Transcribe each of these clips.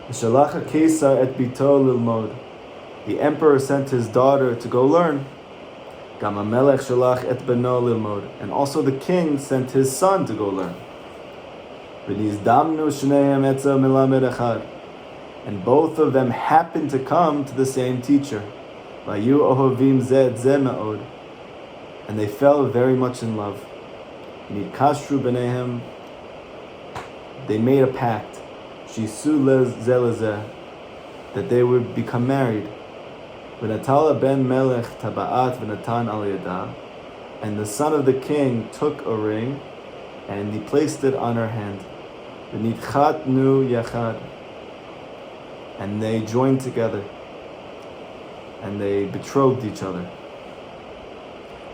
V'shalacha Kesar et bito lilmod. The emperor sent his daughter to go learn. Gam hamelech shalach et beno lilmod. And also the king sent his son to go learn. V'nizdamnu shnehem etza melamed echad. And both of them happened to come to the same teacher. Vayu ohovim zed ze me'od. And they fell very much in love. Nikashru b'nehem. They made a pact. Shisu zelazeh. That they would become married. V'natala ben melech taba'at v'natan al yadah. And the son of the king took a ring and he placed it on her hand. V'nitchatnu yachad. And they joined together. And they betrothed each other.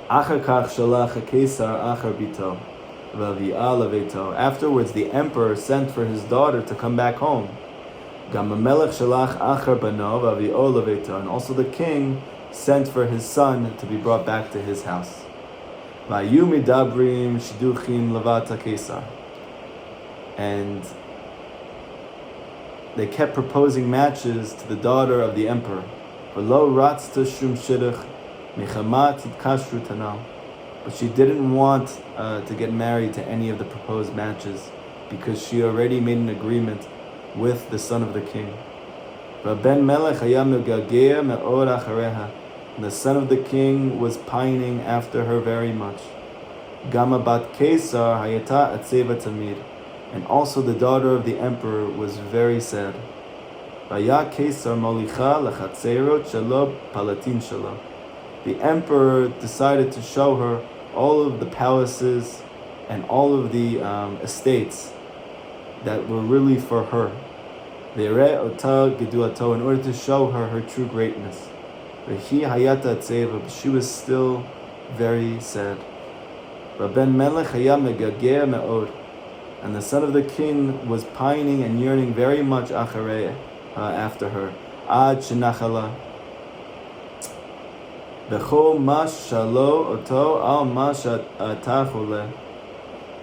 Achar kach shalach ha-kesar achar bito v'avi'ah leveito. Afterwards, the emperor sent for his daughter to come back home. Gam hamelech shalach achar bano v'avi'o leveito. And also the king sent for his son to be brought back to his house. Vayu midabrim shiduchim levat ha-kesar. And they kept proposing matches to the daughter of the emperor. V'lo ratzta shum shidduch mechamat yitkashru tanal. But she didn't want to get married to any of the proposed matches because she already made an agreement with the son of the king. V'ben melech haya megagea me'or achareha. And the son of the king was pining after her very much. Gama bat Kesar hayata atzeva tamid. And also the daughter of the emperor was very sad. Vaya Kesar molicha lechatzerot shelo palatin shelo. The emperor decided to show her all of the palaces and all of the estates that were really for her. Ve'ereh ota geduato, in order to show her her true greatness. Ve'hi hayata atzeva, but she was still very sad. V'ben melech haya megagea me'od. And the son of the king was pining and yearning very much after her. Ad shenachala. B'chol mash shalo oto al mash atachole.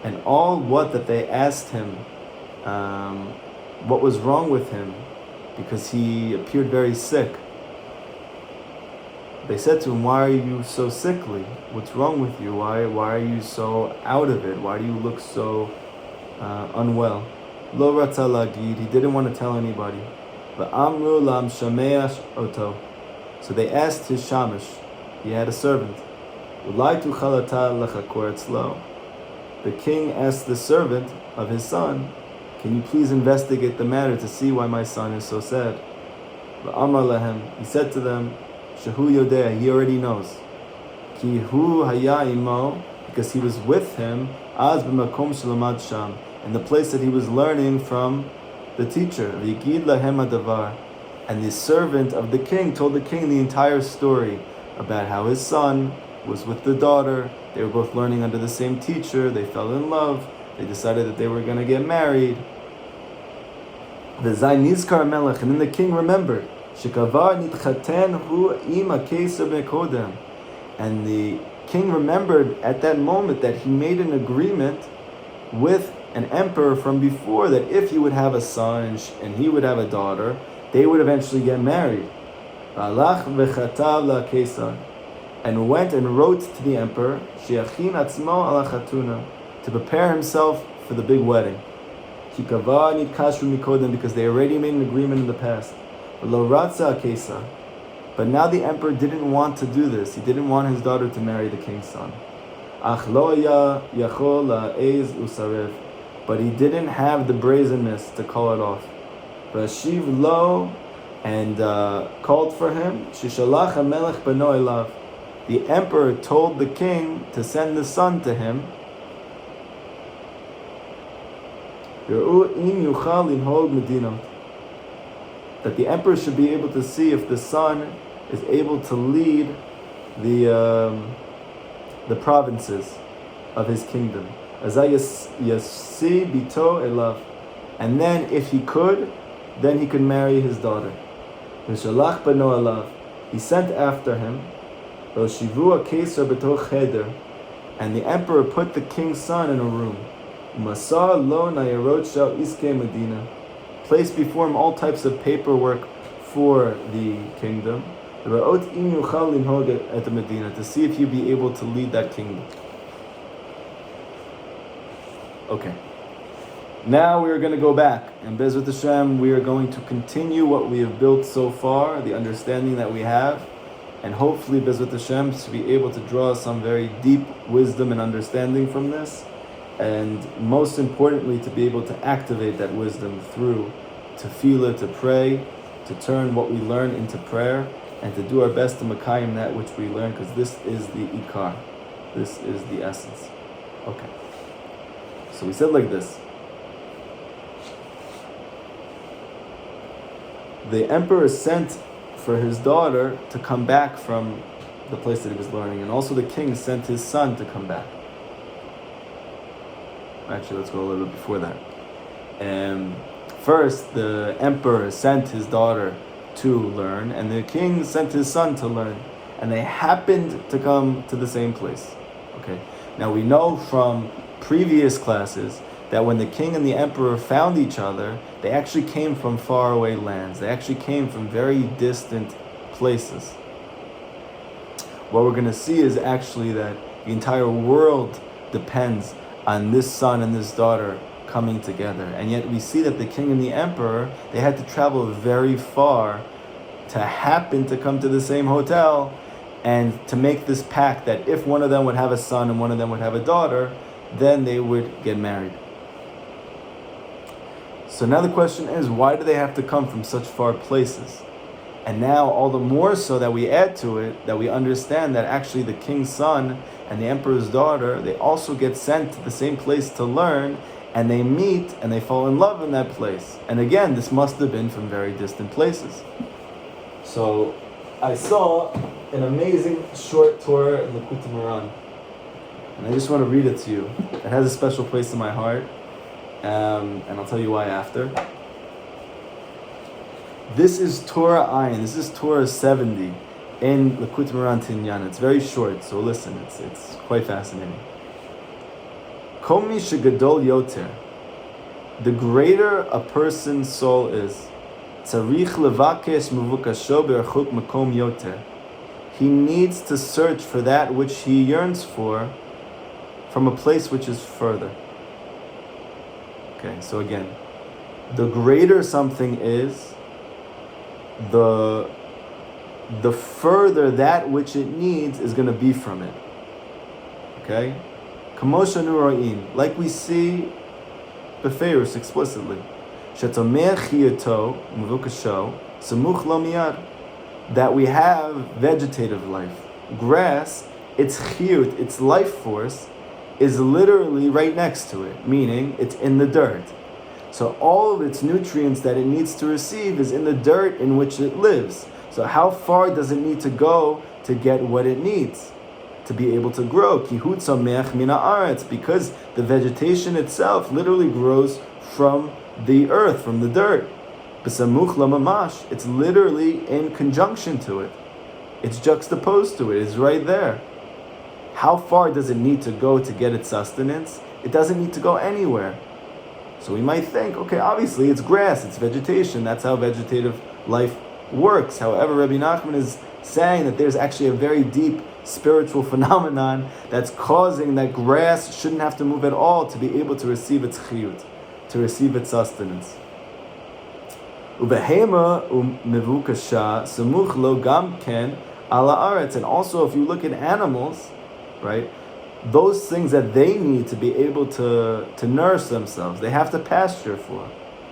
And all what that they asked him, what was wrong with him, because he appeared very sick. They said to him, "Why are you so sickly? What's wrong with you? Why are you so out of it? Why do you look so unwell?" Lo ratza lagid, he didn't want to tell anybody. V'amru lam shameash oto. So they asked his shamash. He had a servant. Ulai tu chalata lechakor etzlo. The king asked the servant of his son, "Can you please investigate the matter to see why my son is so sad?" V'amar lehem, he said to them, "Shehu yodea, he already knows. Ki hu haya imo, because he was with him, az b'makom shalomad sham, in the place that he was learning from the teacher. V'yigid lahem adavar." And the servant of the king told the king the entire story about how his son was with the daughter. They were both learning under the same teacher. They fell in love. They decided that they were going to get married. V'zay nizkar melech, and then the king remembered. Shekavar nitchaten hu ima kesar bekodem. And the king remembered at that moment that he made an agreement with an emperor from before that if he would have a son and he would have a daughter, they would eventually get married. V'alach v'chatav la kesar. And went and wrote to the emperor, Sheachin atzmo ala chatuna, to prepare himself for the big wedding. Kikavar nitkashru mikodem, because they already made an agreement in the past. Lo ratza kesar. But now the emperor didn't want to do this. He didn't want his daughter to marry the king's son. Ach lo yachol la'ez usarev. But he didn't have the brazenness to call it off. Vashiv lo, and called for him. Shishalach hamelech beno elav. The emperor told the king to send the son to him. That the emperor should be able to see if the son is able to lead the provinces of his kingdom. Yasi bito elav. And then if he could, then he could marry his daughter. V'shalach beno elav. He sent after him. And the emperor put the king's son in a room. placed before him all types of paperwork for the kingdom, to see if you'd be able to lead that kingdom. Okay. Now we are going to go back, and Bezrat Hashem, we are going to continue what we have built so far, the understanding that we have, and hopefully Bezrat Hashem to be able to draw some very deep wisdom and understanding from this, and most importantly to be able to activate that wisdom through tefillah, to pray, to turn what we learn into prayer, and to do our best to makayim that which we learn, because this is the ikar, this is the essence. Okay. So we said like this. The emperor sent for his daughter to come back from the place that he was learning, and also the king sent his son to come back. Actually, let's go a little bit before that. First, the emperor sent his daughter to learn, and the king sent his son to learn, and they happened to come to the same place. Okay. Now we know from previous classes that when the king and the emperor found each other, they actually came from faraway lands. They actually came from very distant places. What we're going to see is actually that the entire world depends on this son and this daughter coming together. And yet we see that the king and the emperor, they had to travel very far to happen to come to the same hotel and to make this pact that if one of them would have a son and one of them would have a daughter, then they would get married. So now the question is, why do they have to come from such far places? And now all the more so that we add to it, that we understand that actually the king's son and the emperor's daughter, they also get sent to the same place to learn, and they meet and they fall in love in that place. And again, this must have been from very distant places. So I saw an amazing short Torah in Likutei Moharan, and I just want to read it to you. It has a special place in my heart. And I'll tell you why after. This is Torah Ayin. This is Torah 70 in Likutei Moharan Tinyan. It's very short, so listen. It's quite fascinating. Kol mi shegadol yoter. The greater a person's soul is, tzarich levakesh mevukasho berachuk makom yoter. He needs to search for that which he yearns for from a place which is further. Okay, so again, the greater something is, the further that which it needs is going to be from it. Okay? Kamosha nuro'in, like we see Befeirush explicitly. Shetomeh chiyato mevukasho samuch lo miyad. That we have vegetative life. Grass, its chiyut, its life force, is literally right next to it, meaning it's in the dirt. So all of its nutrients that it needs to receive is in the dirt in which it lives. So how far does it need to go to get what it needs? To be able to grow. Kihut samech mina aretz, because the vegetation itself literally grows from the earth, from the dirt. B'samuch lamamash, it's literally in conjunction to it. It's juxtaposed to it, it's right there. How far does it need to go to get its sustenance? It doesn't need to go anywhere. So we might think, okay, obviously it's grass, it's vegetation, that's how vegetative life works. However, Rabbi Nachman is saying that there's actually a very deep spiritual phenomenon that's causing that grass shouldn't have to move at all to be able to receive its chiyut, to receive its sustenance. Ubehema umevukasha samuch lo gam ken ala aretz. And also, if you look at animals, right, those things that they need to be able to nourish themselves, they have to pasture for.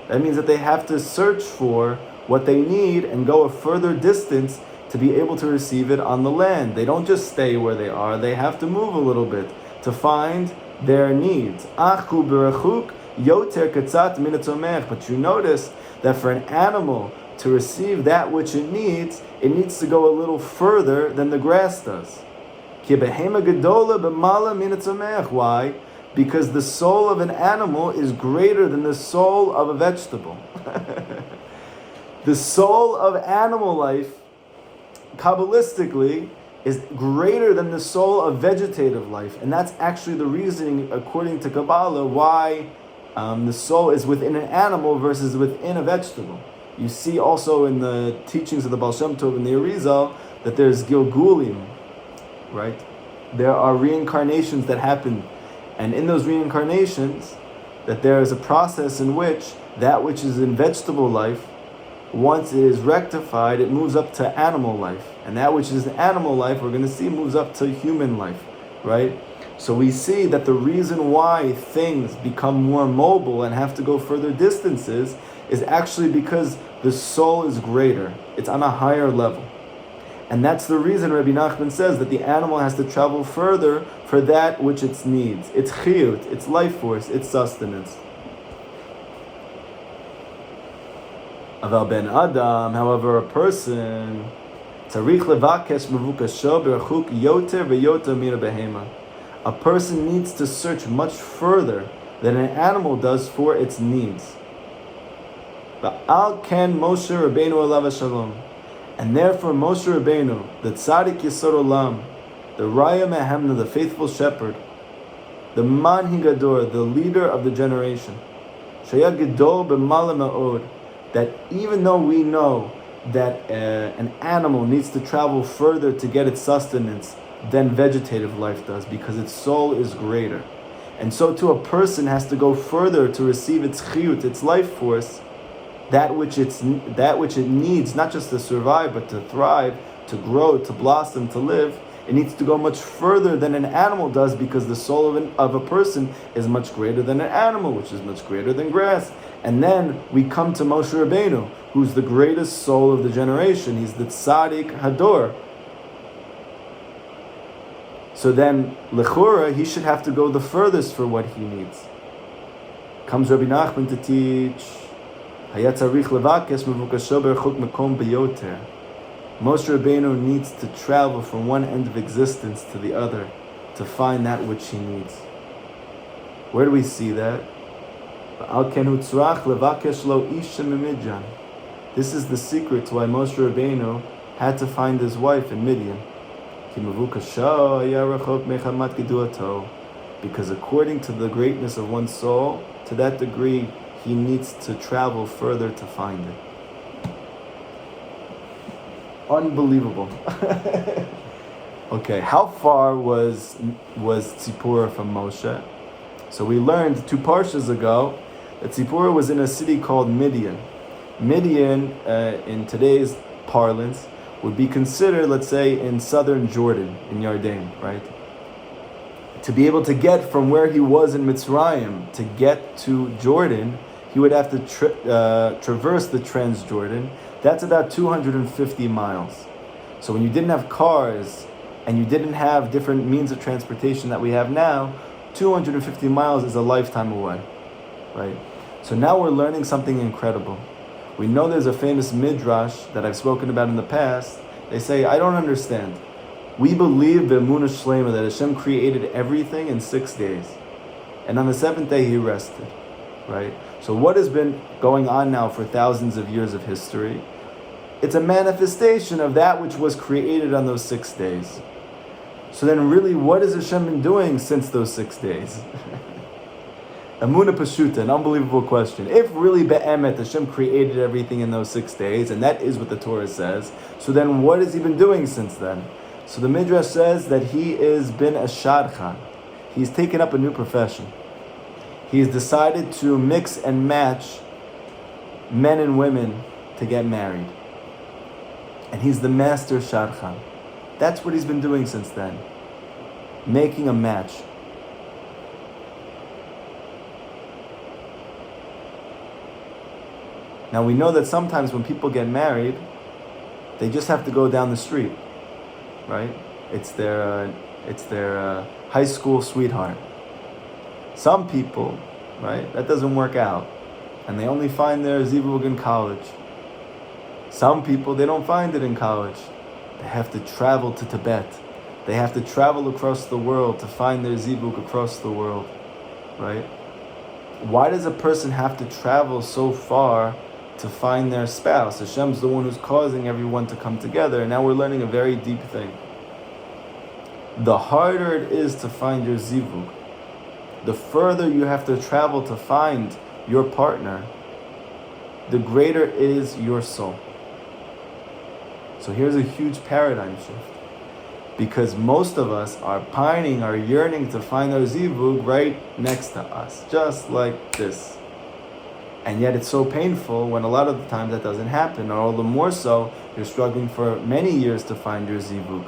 That means that they have to search for what they need and go a further distance to be able to receive it on the land. They don't just stay where they are, they have to move a little bit to find their needs. Achu berachuk yoter katzat min hatzomech. But you notice that for an animal to receive that which it needs to go a little further than the grass does. Why? Because the soul of an animal is greater than the soul of a vegetable. The soul of animal life, Kabbalistically, is greater than the soul of vegetative life. And that's actually the reasoning, according to Kabbalah, why the soul is within an animal versus within a vegetable. You see also in the teachings of the Baal Shem Tov and the Arizal that there's Gilgulim, right? There are reincarnations that happen, and in those reincarnations, that there is a process in which that which is in vegetable life, once it is rectified, it moves up to animal life. And that which is in animal life, we're going to see, moves up to human life, right? So we see that the reason why things become more mobile and have to go further distances is actually because the soul is greater. It's on a higher level. And that's the reason Rabbi Nachman says that the animal has to travel further for that which it needs. Its chiyut, its life force, its sustenance. Aval ben Adam, however, a person, tzarich levakesh mevukasho berachuk yoter veyoter mina behema. A person needs to search much further than an animal does for its needs. Ba'al ken Moshe Rabbeinu alav shalom. And therefore Moshe Rabbeinu, the Tzaddik Yisod Olam, the Raya Mehemna, the faithful shepherd, the Manhigador, the leader of the generation, Shaya Gedol b'mala ma'od, that even though we know that an animal needs to travel further to get its sustenance than vegetative life does, because its soul is greater, and so too a person has to go further to receive its chiyut, its life force, that which it needs, not just to survive, but to thrive, to grow, to blossom, to live. It needs to go much further than an animal does, because the soul of a person is much greater than an animal, which is much greater than grass. And then we come to Moshe Rabbeinu, who's the greatest soul of the generation. He's the Tzaddik Hador. So then, Lechura, he should have to go the furthest for what he needs. Comes Rabbi Nachman to teach, Moshe Rabbeinu needs to travel from one end of existence to the other to find that which he needs. Where do we see that? This is the secret to why Moshe Rabbeinu had to find his wife in Midian. Because according to the greatness of one's soul, to that degree, he needs to travel further to find it. Unbelievable. Okay, how far was Tzipporah from Moshe? So we learned 2 parshas ago that Tzipporah was in a city called Midian. Midian, in today's parlance, would be considered, let's say, in southern Jordan, in Yarden, right? To be able to get from where he was in Mitzrayim to get to Jordan, he would have to traverse the Transjordan. That's about 250 miles. So when you didn't have cars and you didn't have different means of transportation that we have now, 250 miles is a lifetime away, right? So now we're learning something incredible. We know there's a famous midrash that I've spoken about in the past. They say, I don't understand. We believe b'emunah shlema that Hashem created everything in 6 days. And on the 7th day he rested, right? So what has been going on now for thousands of years of history? It's a manifestation of that which was created on those 6 days. So then really, what has Hashem been doing since those 6 days? Emunah Pashuta, an unbelievable question. If really be'emet, Hashem created everything in those 6 days, and that is what the Torah says, so then what has he been doing since then? So the Midrash says that he has been a shadchan. He's taken up a new profession. He's decided to mix and match men and women to get married. And he's the master shadchan. That's what he's been doing since then. Making a match. Now we know that sometimes when people get married, they just have to go down the street, right? It's their high school sweetheart. Some people, right, that doesn't work out, and they only find their zivug in college. Some people, they don't find it in college. They have to travel to Tibet. They have to travel across the world to find their zivug across the world, right? Why does a person have to travel so far to find their spouse? Hashem's the one who's causing everyone to come together, and now we're learning a very deep thing. The harder it is to find your zivug, the further you have to travel to find your partner, the greater is your soul. So here's a huge paradigm shift. Because most of us are pining, are yearning to find our zivug right next to us, just like this. And yet it's so painful when a lot of the times that doesn't happen, or all the more so, you're struggling for many years to find your zivug.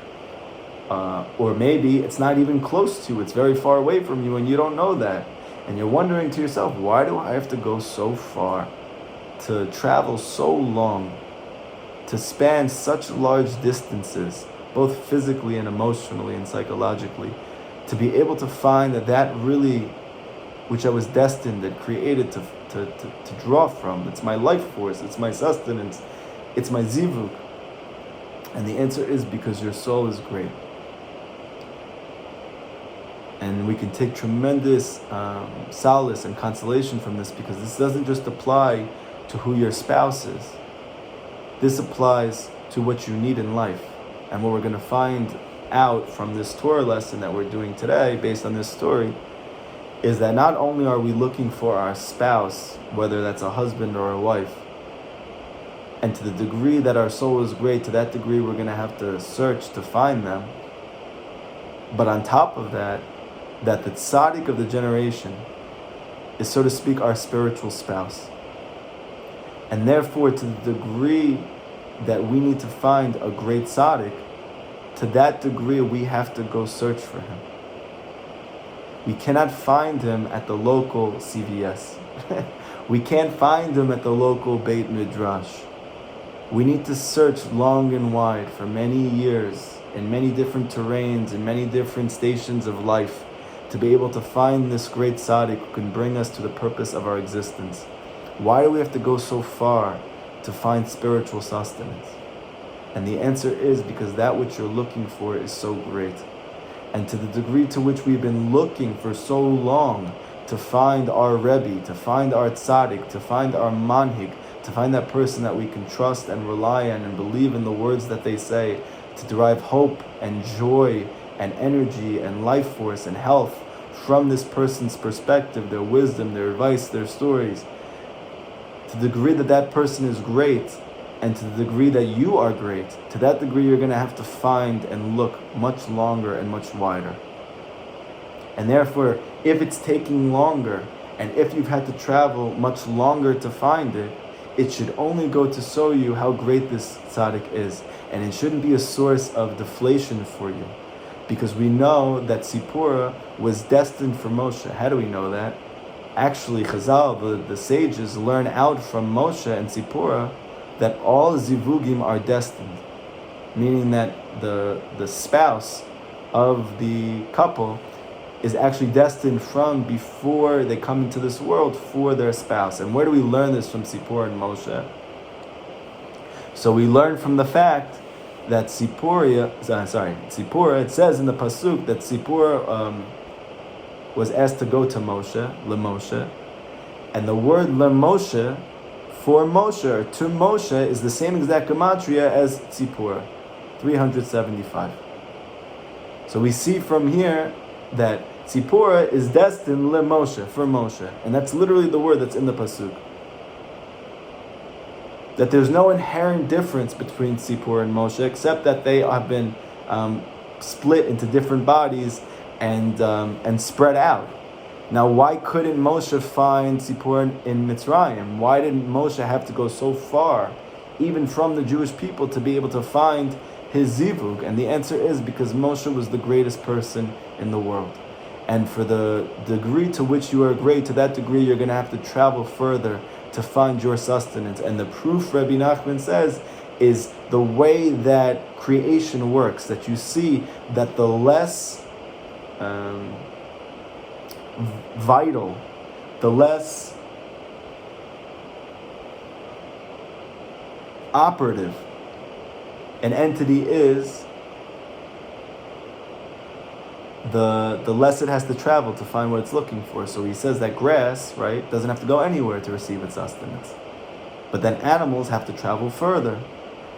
Or maybe it's not even close to you, it's very far away from you and you don't know that. And you're wondering to yourself, why do I have to go so far, to travel so long, to span such large distances, both physically and emotionally and psychologically, to be able to find that really, which I was destined and created to draw from, it's my life force, it's my sustenance, it's my zivug. And the answer is because your soul is great. And we can take tremendous solace and consolation from this, because this doesn't just apply to who your spouse is. This applies to what you need in life. And what we're going to find out from this Torah lesson that we're doing today, based on this story, is that not only are we looking for our spouse, whether that's a husband or a wife, and to the degree that our soul is great, to that degree we're going to have to search to find them. But on top of that, that the tzaddik of the generation is, so to speak, our spiritual spouse. And therefore, to the degree that we need to find a great tzaddik, to that degree we have to go search for him. We cannot find him at the local CVS. We can't find him at the local Beit Midrash. We need to search long and wide for many years, in many different terrains, in many different stations of life, to be able to find this great tzaddik who can bring us to the purpose of our existence. Why do we have to go so far to find spiritual sustenance? And the answer is because that which you're looking for is so great. And to the degree to which we've been looking for so long to find our Rebbe, to find our tzaddik, to find our manhig, to find that person that we can trust and rely on and believe in the words that they say, to derive hope and joy and energy and life force and health from this person's perspective, their wisdom, their advice, their stories. To the degree that that person is great, and to the degree that you are great, to that degree you're going to have to find and look much longer and much wider. And therefore, if it's taking longer, and if you've had to travel much longer to find it, it should only go to show you how great this tzaddik is. And it shouldn't be a source of deflation for you. Because we know that Tzipora was destined for Moshe. How do we know that? Actually, Chazal, the sages, learn out from Moshe and Tzipora that all zivugim are destined. Meaning that the spouse of the couple is actually destined from before they come into this world for their spouse. And where do we learn this from Tzipora and Moshe? So we learn from the fact that Tzipora, it says in the Pasuk that Tzipora was asked to go to Moshe, LeMoshe, and the word LeMoshe, for Moshe, or to Moshe, is the same exact gematria as Tzipora, 375. So we see from here that Tzipora is destined LeMoshe, for Moshe, and that's literally the word that's in the Pasuk. That there's no inherent difference between Tzipora and Moshe, except that they have been split into different bodies and spread out. Now, why couldn't Moshe find Tzipora in Mitzrayim? Why didn't Moshe have to go so far, even from the Jewish people, to be able to find his zivug? And the answer is because Moshe was the greatest person in the world. And for the degree to which you are great, to that degree you're going to have to travel further to find your sustenance. And the proof, Rabbi Nachman says, is the way that creation works, that you see that the less vital, the less operative an entity is, the less it has to travel to find what it's looking for. So he says that grass, right, doesn't have to go anywhere to receive its sustenance. But then animals have to travel further.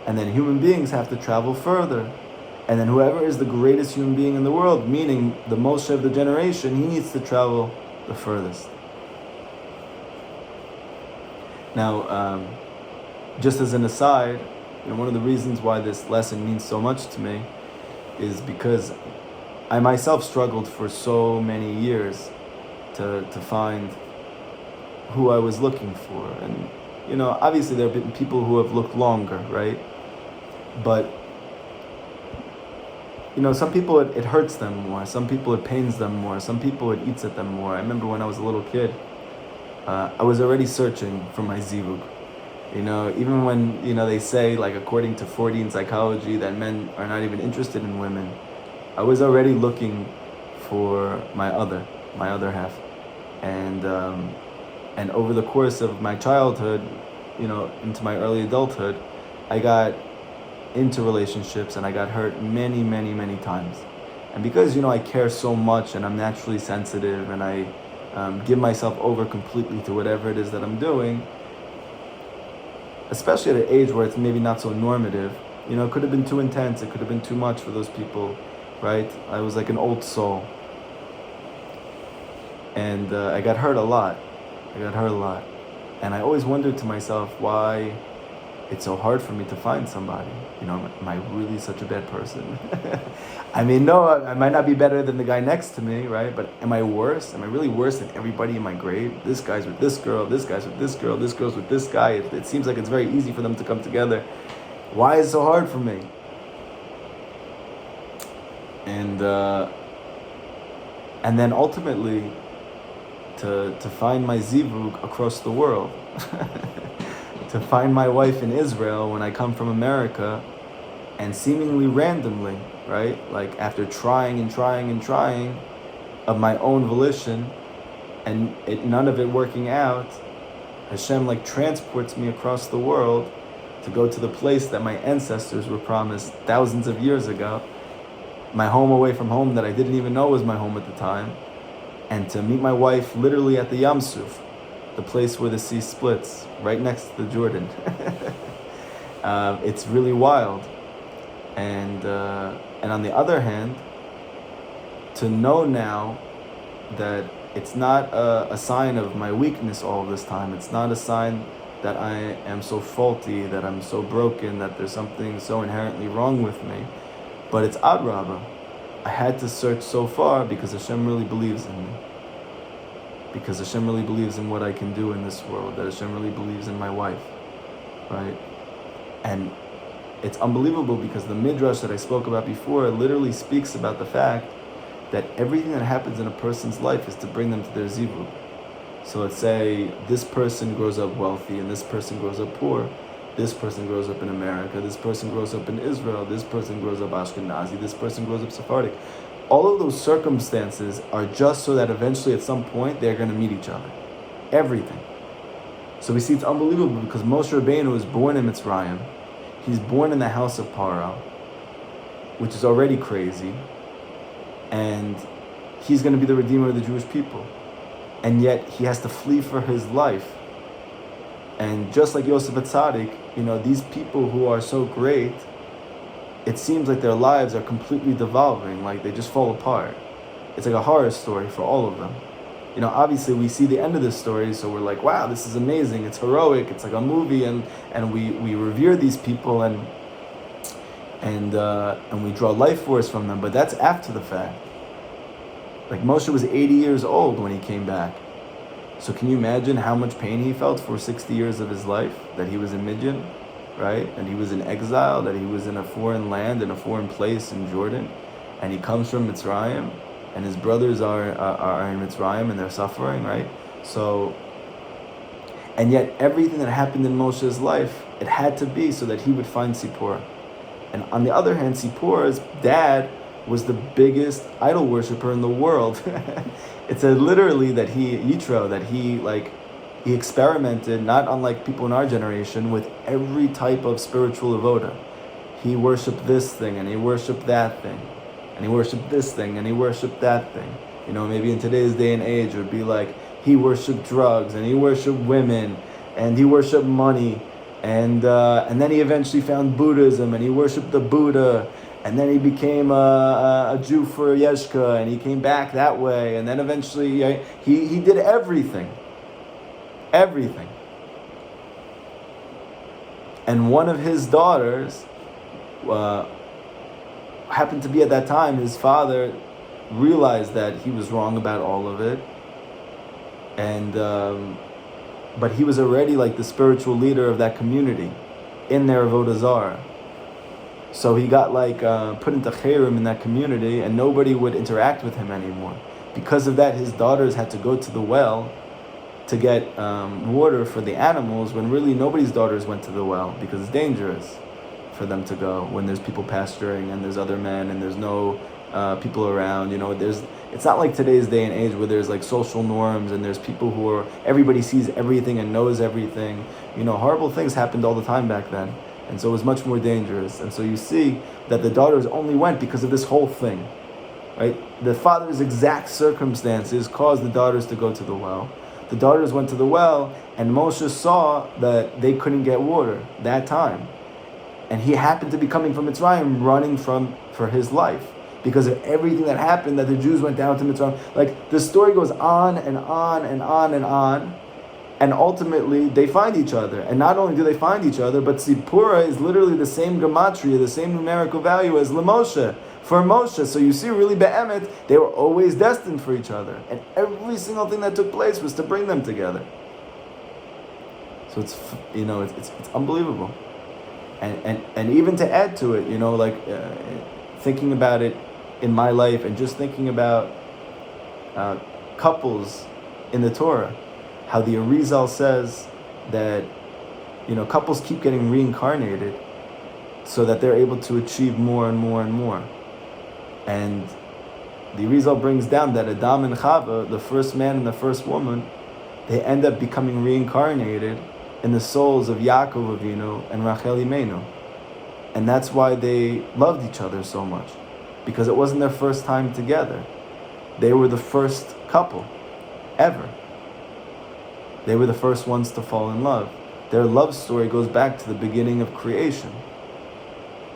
And then human beings have to travel further. And then whoever is the greatest human being in the world, meaning the Moshe of the generation, he needs to travel the furthest. Now, just as an aside, one of the reasons why this lesson means so much to me is because I myself struggled for so many years to find who I was looking for. And, obviously there have been people who have looked longer, right? But, some people it hurts them more. Some people it pains them more. Some people it eats at them more. I remember when I was a little kid, I was already searching for my zivug. Even when, they say, like, according to Freudian psychology, that men are not even interested in women, I was already looking for my other half. And over the course of my childhood, into my early adulthood, I got into relationships and I got hurt many, many, many times. And because, I care so much and I'm naturally sensitive and I give myself over completely to whatever it is that I'm doing, especially at an age where it's maybe not so normative, it could have been too intense, it could have been too much for those people, right? I was like an old soul. And I got hurt a lot. And I always wondered to myself why it's so hard for me to find somebody. Am I really such a bad person? I mean, no, I might not be better than the guy next to me, right? But am I worse? Am I really worse than everybody in my grade? This guy's with this girl, this guy's with this girl, this girl's with this guy. It seems like it's very easy for them to come together. Why is it so hard for me? And then ultimately, to find my zivug across the world, to find my wife in Israel when I come from America, and seemingly randomly, right? Like after trying of my own volition, and none of it working out, Hashem transports me across the world to go to the place that my ancestors were promised thousands of years ago, my home away from home that I didn't even know was my home at the time, and to meet my wife literally at the Yam Suf, the place where the sea splits, right next to the Jordan. It's really wild. And on the other hand, to know now that it's not a sign of my weakness all this time. It's not a sign that I am so faulty, that I'm so broken, that there's something so inherently wrong with me. But it's Adrabah. I had to search so far because Hashem really believes in me. Because Hashem really believes in what I can do in this world. That Hashem really believes in my wife. Right? And it's unbelievable because the midrash that I spoke about before literally speaks about the fact that everything that happens in a person's life is to bring them to their zivug. So let's say this person grows up wealthy and this person grows up poor. This person grows up in America, this person grows up in Israel, this person grows up Ashkenazi, this person grows up Sephardic. All of those circumstances are just so that eventually at some point they're going to meet each other. Everything. So we see it's unbelievable because Moshe Rabbeinu was born in Mitzrayim. He's born in the house of Paro, which is already crazy. And he's going to be the Redeemer of the Jewish people. And yet he has to flee for his life. And just like Yosef Atzadik, these people who are so great, it seems like their lives are completely devolving, like they just fall apart. It's like a horror story for all of them. Obviously we see the end of this story, so we're like, wow, this is amazing, it's heroic, it's like a movie, and we revere these people and we draw life force from them, but that's after the fact. Like Moshe was 80 years old when he came back. So can you imagine how much pain he felt for 60 years of his life? That he was in Midian, right? And he was in exile, that he was in a foreign land, in a foreign place in Jordan. And he comes from Mitzrayim, and his brothers are in Mitzrayim, and they're suffering, right? So, and yet everything that happened in Moshe's life, it had to be so that he would find Sipporah. And on the other hand, Sipporah's dad was the biggest idol worshiper in the world. It said literally that Yisrael, that he experimented, not unlike people in our generation, with every type of spiritual avoda. He worshipped this thing, and he worshipped that thing, and he worshipped this thing, and he worshipped that thing. Maybe in today's day and age, it would be like he worshipped drugs, and he worshipped women, and he worshipped money, and then he eventually found Buddhism, and he worshipped the Buddha, and then he became a Jew for Yeshka, and he came back that way, and then eventually he did everything. And one of his daughters happened to be at that time, his father realized that he was wrong about all of it, and but he was already like the spiritual leader of that community in their Avodah Zarah. So he got put into Cherem in that community, and nobody would interact with him anymore. Because of that, his daughters had to go to the well to get water for the animals, when really nobody's daughters went to the well because it's dangerous for them to go when there's people pasturing and there's other men and there's no people around. It's not like today's day and age where there's like social norms and there's people everybody sees everything and knows everything. Horrible things happened all the time back then. And so it was much more dangerous. And so you see that the daughters only went because of this whole thing, right? The father's exact circumstances caused the daughters to go to the well. The daughters went to the well, and Moshe saw that they couldn't get water that time. And he happened to be coming from Mitzrayim, running for his life, because of everything that happened, that the Jews went down to Mitzrayim. Like, the story goes on and on and on and on. And ultimately, they find each other. And not only do they find each other, but Tzipora is literally the same gematria, the same numerical value as Lemoshe, for Moshe. So you see, really, be'emet, they were always destined for each other. And every single thing that took place was to bring them together. So it's unbelievable. And even to add to it, thinking about it in my life and just thinking about couples in the Torah, how the Arizal says that, couples keep getting reincarnated so that they're able to achieve more and more and more. And the Arizal brings down that Adam and Chava, the first man and the first woman, they end up becoming reincarnated in the souls of Yaakov Avinu and Rachel Imenu. And that's why they loved each other so much, because it wasn't their first time together. They were the first couple ever. They were the first ones to fall in love. Their love story goes back to the beginning of creation.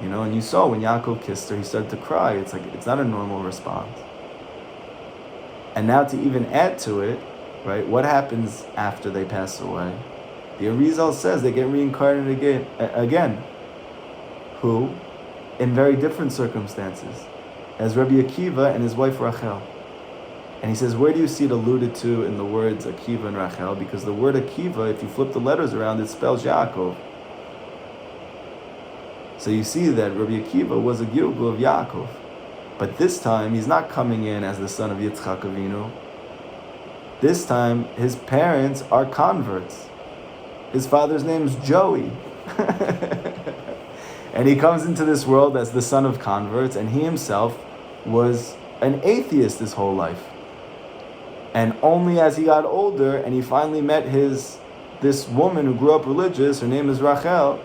And you saw when Yaakov kissed her, he started to cry. It's not a normal response. And now to even add to it, right, what happens after they pass away? The Arizal says they get reincarnated again. Who? In very different circumstances. As Rabbi Akiva and his wife Rachel. And he says, where do you see it alluded to in the words Akiva and Rachel? Because the word Akiva, if you flip the letters around, it spells Yaakov. So you see that Rabbi Akiva was a Gilgul of Yaakov. But this time, he's not coming in as the son of Yitzchak Avinu. This time, his parents are converts. His father's name's Joey. And he comes into this world as the son of converts, and he himself was an atheist his whole life. And only as he got older and he finally met this woman who grew up religious, her name is Rachel,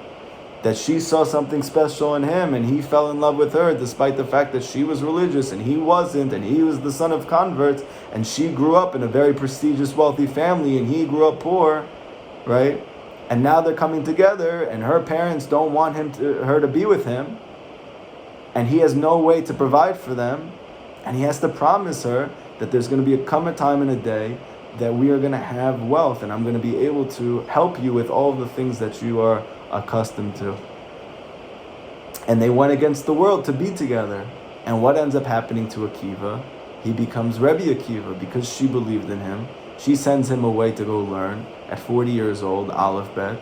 that she saw something special in him and he fell in love with her despite the fact that she was religious and he wasn't, and he was the son of converts, and she grew up in a very prestigious, wealthy family and he grew up poor, right? And now they're coming together and her parents don't want her to be with him, and he has no way to provide for them, and he has to promise her that there's going to come a time in a day that we are going to have wealth and I'm going to be able to help you with all of the things that you are accustomed to. And they went against the world to be together. And what ends up happening to Akiva? He becomes Rebbe Akiva because she believed in him. She sends him away to go learn at 40 years old, Aleph Bet.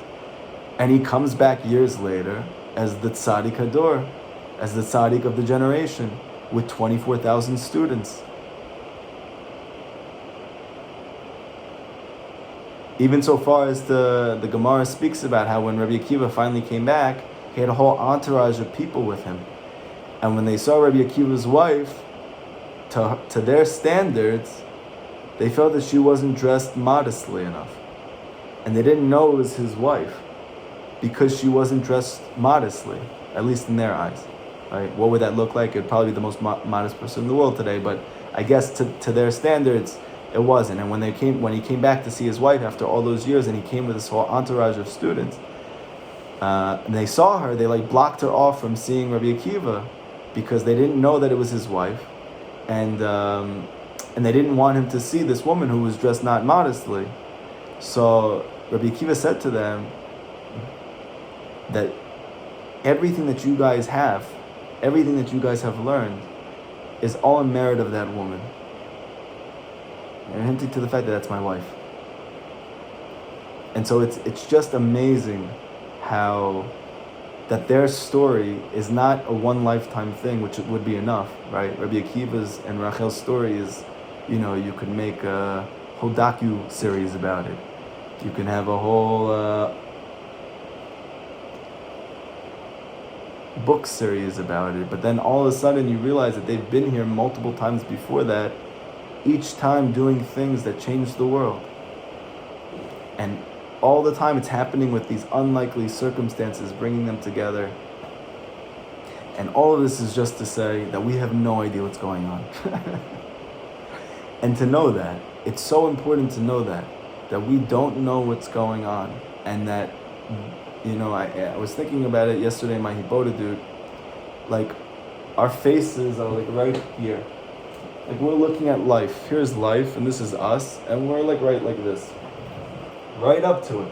And he comes back years later as the Tzaddik Hador, as the Tzaddik of the generation, with 24,000 students. Even so far as the Gemara speaks about how when Rabbi Akiva finally came back, he had a whole entourage of people with him. And when they saw Rabbi Akiva's wife, to their standards, they felt that she wasn't dressed modestly enough. And they didn't know it was his wife because she wasn't dressed modestly, at least in their eyes. Right? What would that look like? It would probably be the most modest person in the world today, but I guess to their standards, it wasn't. And when he came back to see his wife after all those years, and he came with this whole entourage of students, and they saw her, they blocked her off from seeing Rabbi Akiva, because they didn't know that it was his wife, and they didn't want him to see this woman who was dressed not modestly. So Rabbi Akiva said to them that everything that you guys have, everything that you guys have learned, is all in merit of that woman. And hinting to the fact that that's my wife. And so it's just amazing how that their story is not a one lifetime thing, which it would be enough, right? Rabbi Akiva's and Rachel's story is, you could make a whole docu-series about it. You can have a whole book series about it. But then all of a sudden you realize that they've been here multiple times before that, each time doing things that changed the world. And all the time it's happening with these unlikely circumstances, bringing them together. And all of this is just to say that we have no idea what's going on. And to know that, it's so important to know that we don't know what's going on. And that, I was thinking about it yesterday in my Hibodedut, like our faces are like right here. Like we're looking at life. Here's life, and this is us, and we're like right like this. Right up to it.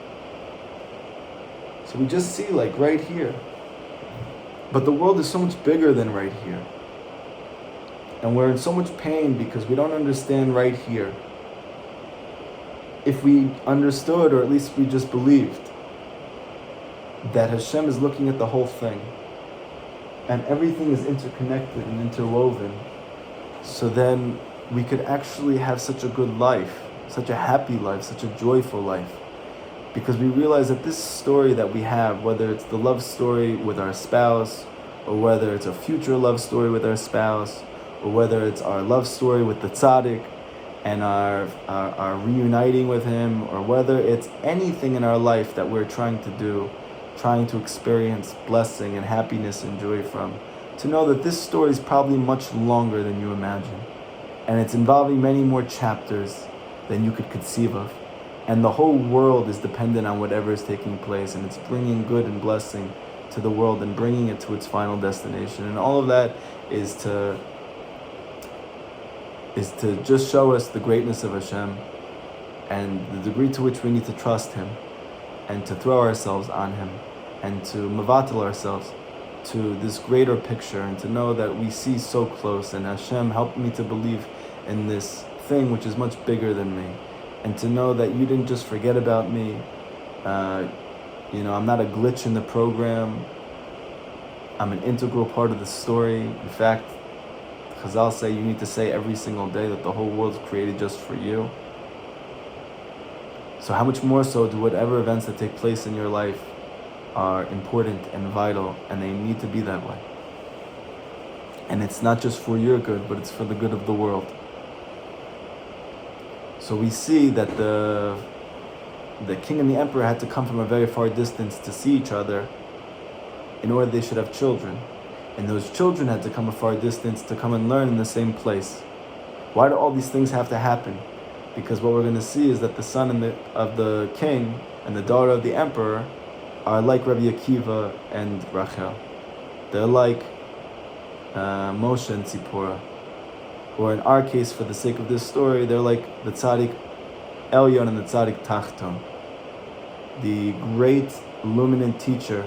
So we just see like right here. But the world is so much bigger than right here. And we're in so much pain because we don't understand right here. If we understood, or at least we just believed, that Hashem is looking at the whole thing, and everything is interconnected and interwoven, so then we could actually have such a good life, such a happy life, such a joyful life. Because we realize that this story that we have, whether it's the love story with our spouse, or whether it's a future love story with our spouse, or whether it's our love story with the tzaddik and our reuniting with him, or whether it's anything in our life that we're trying to do, trying to experience blessing and happiness and joy from, to know that this story is probably much longer than you imagine. And it's involving many more chapters than you could conceive of. And the whole world is dependent on whatever is taking place, and it's bringing good and blessing to the world and bringing it to its final destination. And all of that is to just show us the greatness of Hashem and the degree to which we need to trust Him and to throw ourselves on Him and to mavatal ourselves to this greater picture, and to know that we see so close, and Hashem helped me to believe in this thing which is much bigger than me, and to know that you didn't just forget about me. I'm not a glitch in the program. I'm an integral part of the story. In fact, Chazal say you need to say every single day that the whole world's created just for you. So how much more so do whatever events that take place in your life are important and vital, and they need to be that way. And it's not just for your good, but it's for the good of the world. So we see that the king and the emperor had to come from a very far distance to see each other in order they should have children. And those children had to come a far distance to come and learn in the same place. Why do all these things have to happen? Because what we're going to see is that the son of the king and the daughter of the emperor are like Rabbi Akiva and Rachel. They're like Moshe and Tzipporah. Or in our case, for the sake of this story, they're like the Tzaddik Elyon and the Tzaddik Tachton. The great illuminant teacher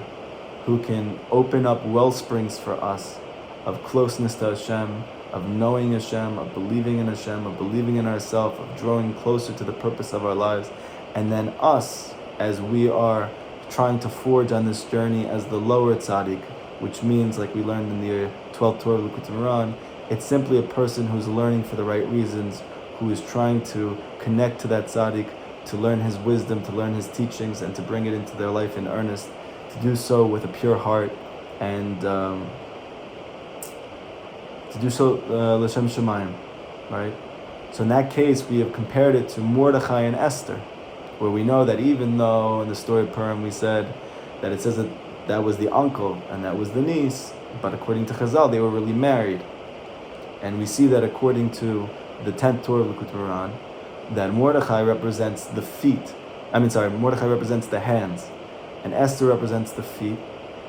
who can open up well springs for us of closeness to Hashem, of knowing Hashem, of believing in Hashem, of believing in ourselves, of drawing closer to the purpose of our lives. And then us, as we are trying to forge on this journey as the lower tzaddik, which means, like we learned in the 12th Torah of Likutei Moharan, it's simply a person who's learning for the right reasons, who is trying to connect to that tzaddik, to learn his wisdom, to learn his teachings, and to bring it into their life in earnest, to do so with a pure heart, and to do so l'shem shamayim, right? So in that case, we have compared it to Mordechai and Esther, where we know that even though in the story of Purim we said that it says that was the uncle and that was the niece, but according to Chazal, they were really married. And we see that according to the 10th Torah of Likutei Moharan, that Mordechai represents the feet. Mordechai represents the hands, and Esther represents the feet,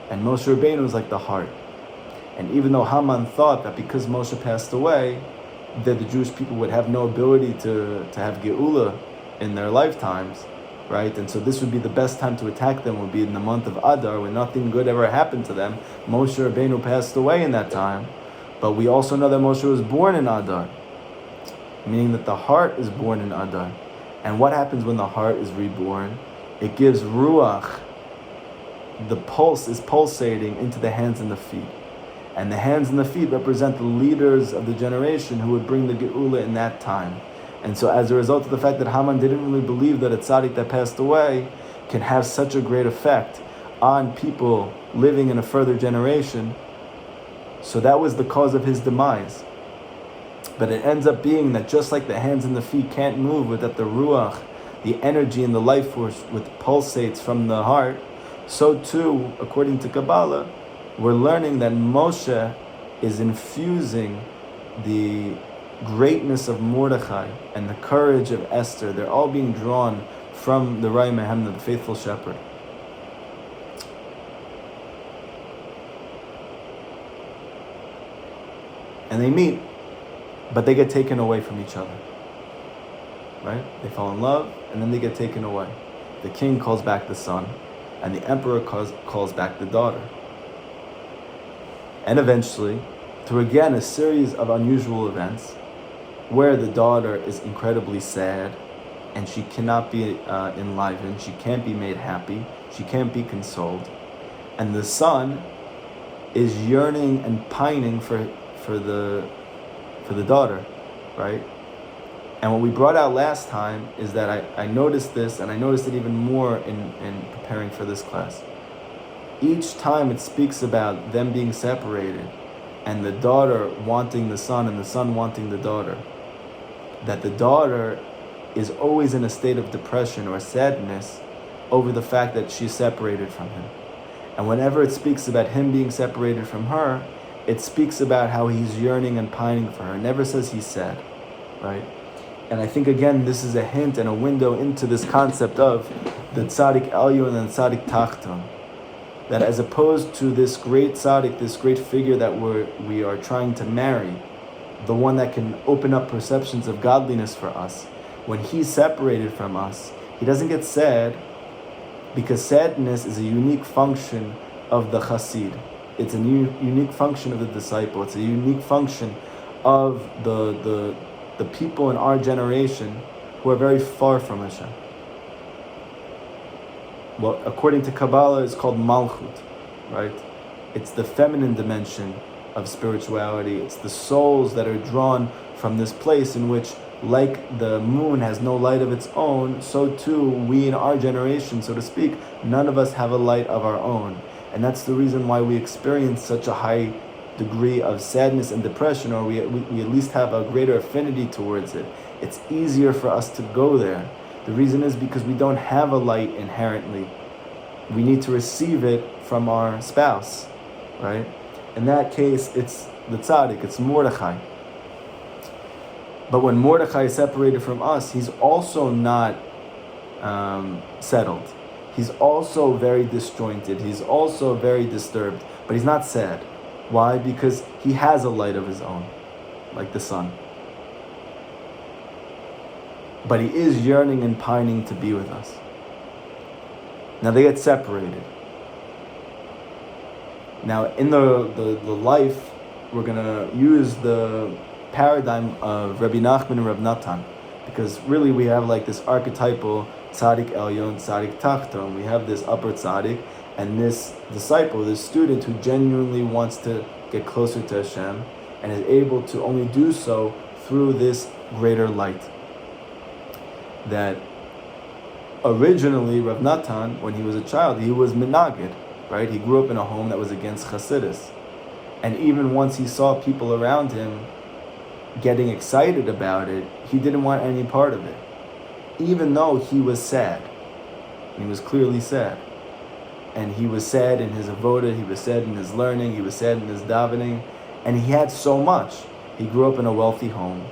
and Moshe Rabbeinu is like the heart. And even though Haman thought that because Moshe passed away, that the Jewish people would have no ability to have Geula in their lifetimes, right? And so this would be the best time to attack them, would be in the month of Adar, when nothing good ever happened to them. Moshe Rabbeinu passed away in that time, but we also know that Moshe was born in Adar, meaning that the heart is born in Adar. And what happens when the heart is reborn? It gives Ruach, the pulse is pulsating into the hands and the feet. And the hands and the feet represent the leaders of the generation who would bring the Geula in that time. And so as a result of the fact that Haman didn't really believe that a tzaddik that passed away can have such a great effect on people living in a further generation, so that was the cause of his demise. But it ends up being that just like the hands and the feet can't move without the Ruach, the energy and the life force which pulsates from the heart, so too, according to Kabbalah, we're learning that Moshe is infusing the greatness of Mordechai and the courage of Esther. They're all being drawn from the Rai Mehemna, the faithful shepherd. And they meet, but they get taken away from each other. Right? They fall in love, and then they get taken away. The king calls back the son, and the emperor calls back the daughter. And eventually, through again a series of unusual events, where the daughter is incredibly sad, and she cannot be enlivened, she can't be made happy, she can't be consoled, and the son is yearning and pining for the daughter, right? And what we brought out last time is that I noticed this, and I noticed it even more in preparing for this class. Each time it speaks about them being separated, and the daughter wanting the son, and the son wanting the daughter, that the daughter is always in a state of depression or sadness over the fact that she's separated from him. And whenever it speaks about him being separated from her, it speaks about how he's yearning and pining for her. It never says he's sad, right? And I think, again, this is a hint and a window into this concept of the tzaddik elyon and the tzaddik tachton. That as opposed to this great tzaddik, this great figure that we are trying to marry, the one that can open up perceptions of godliness for us, when he's separated from us, he doesn't get sad, because sadness is a unique function of the chassid. It's a unique function of the disciple. It's a unique function of the people in our generation who are very far from Hashem. Well, according to Kabbalah, it's called Malchut, right? It's the feminine dimension of spirituality. It's the souls that are drawn from this place in which, like the moon has no light of its own, so too we in our generation, so to speak, none of us have a light of our own. And that's the reason why we experience such a high degree of sadness and depression, or we at least have a greater affinity towards it. It's easier for us to go there. The reason is because we don't have a light inherently. We need to receive it from our spouse, right? In that case, it's the tzaddik, it's Mordechai. But when Mordechai is separated from us, he's also not settled. He's also very disjointed. He's also very disturbed. But he's not sad. Why? Because he has a light of his own, like the sun. But he is yearning and pining to be with us. Now they get separated. Now in the life, we're going to use the paradigm of Rabbi Nachman and Rabbi Natan, because really we have like this archetypal tzaddik elyon, tzaddik tachton. We have this upper tzaddik and this disciple, this student who genuinely wants to get closer to Hashem and is able to only do so through this greater light. That originally Rav Natan, when he was a child, he was minagid, right? He grew up in a home that was against Chassidus. And even once he saw people around him getting excited about it, he didn't want any part of it. Even though he was sad. He was clearly sad. And he was sad in his avodah, he was sad in his learning, he was sad in his davening, and he had so much. He grew up in a wealthy home.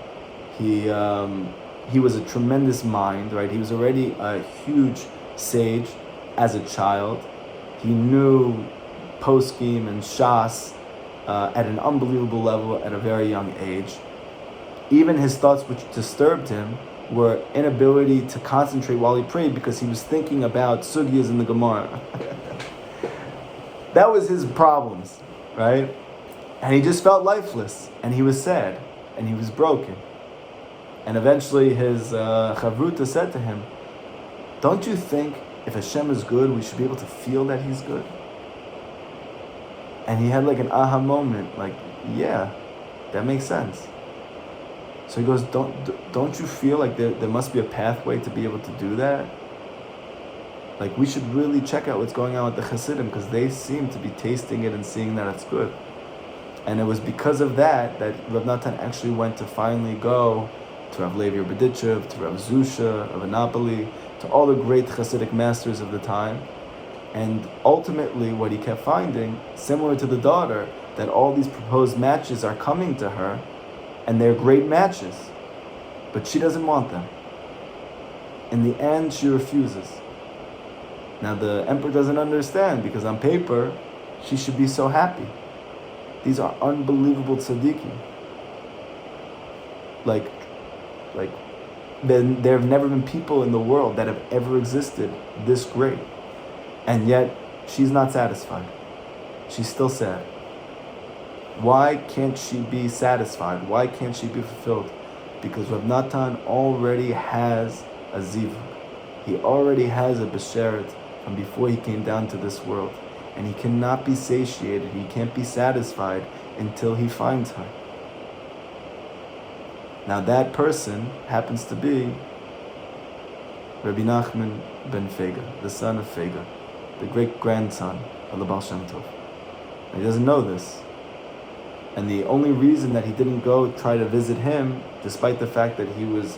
He was a tremendous mind, right? He was already a huge sage as a child. He knew poskim and shas at an unbelievable level at a very young age. Even his thoughts which disturbed him were inability to concentrate while he prayed because he was thinking about sugyas in the Gemara. That was his problems, right? And he just felt lifeless, and he was sad, and he was broken. And eventually his chavruta said to him, don't you think if Hashem is good, we should be able to feel that He's good? And he had like an aha moment, like, yeah, that makes sense. So he goes, don't you feel like there must be a pathway to be able to do that? Like, we should really check out what's going on with the Hasidim, because they seem to be tasting it and seeing that it's good. And it was because of that Rav Natan actually went to finally go to Rav Levi Berdichev, to Rav Zusha of Annapolis, to all the great Hasidic masters of the time. And ultimately what he kept finding, similar to the daughter, that all these proposed matches are coming to her, and they're great matches, but she doesn't want them. In the end, she refuses. Now the emperor doesn't understand, because on paper, she should be so happy. These are unbelievable tzaddikim. Like there have never been people in the world that have ever existed this great. And yet, she's not satisfied. She's still sad. Why can't she be satisfied? Why can't she be fulfilled? Because Rav Natan already has a zivug. He already has a besheret from before he came down to this world. And he cannot be satiated, he can't be satisfied until he finds her. Now that person happens to be Rabbi Nachman ben Fega, the son of Fega, the great-grandson of the Baal Shem Tov. And he doesn't know this. And the only reason that he didn't go try to visit him, despite the fact that he was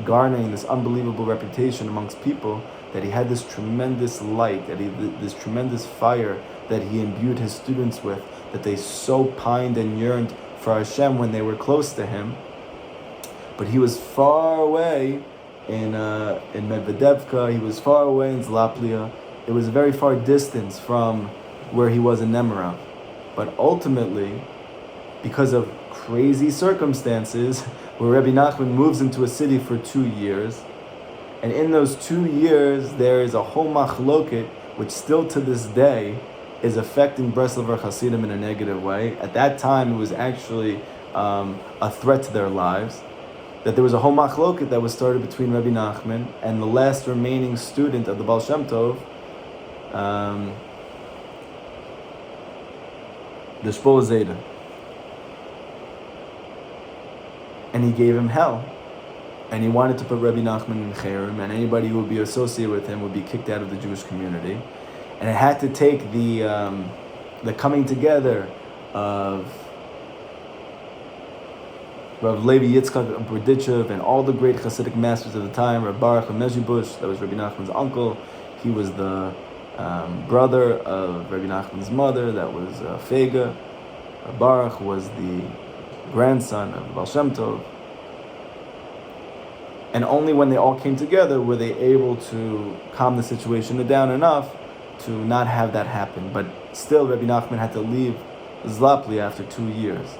garnering this unbelievable reputation amongst people, that he had this tremendous light, that this tremendous fire that he imbued his students with, that they so pined and yearned for Hashem when they were close to him. But he was far away in Medvedevka, he was far away in Zlaplia. It was a very far distance from where he was in Nemirov. But ultimately, because of crazy circumstances, where Rabbi Nachman moves into a city for 2 years, and in those 2 years, there is a whole machloket, which still to this day is affecting Breslover Hasidim in a negative way. At that time, it was actually a threat to their lives. That there was a whole machloket that was started between Rabbi Nachman and the last remaining student of the Baal Shem Tov, the Shpoel Zayda. And he gave him hell. And he wanted to put Rabbi Nachman in Cherem, and anybody who would be associated with him would be kicked out of the Jewish community. And it had to take the coming together of Rav Levi Yitzchak of Berdichev and all the great Hasidic masters of the time, Rav Baruch of Mezhibush, that was Rabbi Nachman's uncle. He was the brother of Rabbi Nachman's mother, that was Fega. Rav Baruch was the grandson of Baal Shem Tov. And only when they all came together were they able to calm the situation down enough to not have that happen. But still, Rabbi Nachman had to leave Zlapli after 2 years.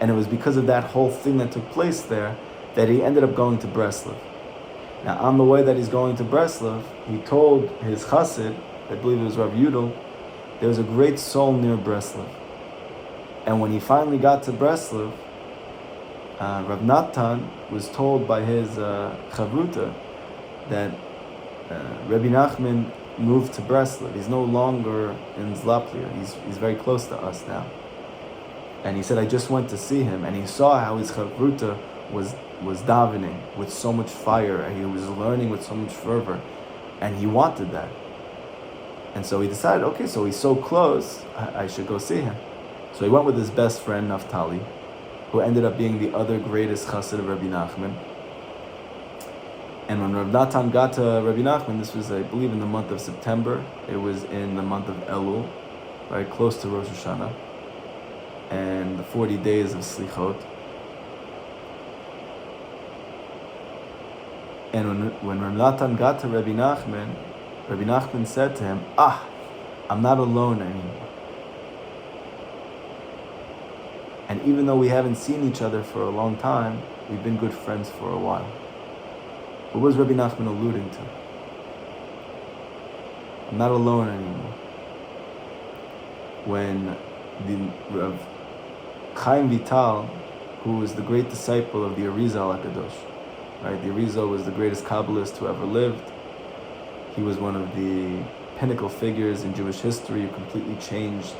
And it was because of that whole thing that took place there that he ended up going to Breslov. Now, on the way that he's going to Breslov, he told his chassid, I believe it was Rav Yudel, there was a great soul near Breslov. And when he finally got to Breslov, Rav Natan was told by his chavruta that Rabbi Nachman moved to Breslov. He's no longer in Zlaplia. He's very close to us now. And he said, I just went to see him, and he saw how his chavruta was davening with so much fire, and he was learning with so much fervor, and he wanted that. And so he decided, okay, so he's so close, I should go see him. So he went with his best friend, Naftali, who ended up being the other greatest chassid of Rabbi Nachman. And when Rav Natan got to Rabbi Nachman, this was, I believe, in the month of September. It was in the month of Elul, very close to Rosh Hashanah, and the 40 days of Slichot. And when Rav Natan got to Rabbi Nachman said to him, I'm not alone anymore. And even though we haven't seen each other for a long time, we've been good friends for a while. What was Rabbi Nachman alluding to? I'm not alone anymore. When the Rav Chaim Vital, who was the great disciple of the Yisrael HaKadosh, right? The Yisrael was the greatest Kabbalist who ever lived. He was one of the pinnacle figures in Jewish history who completely changed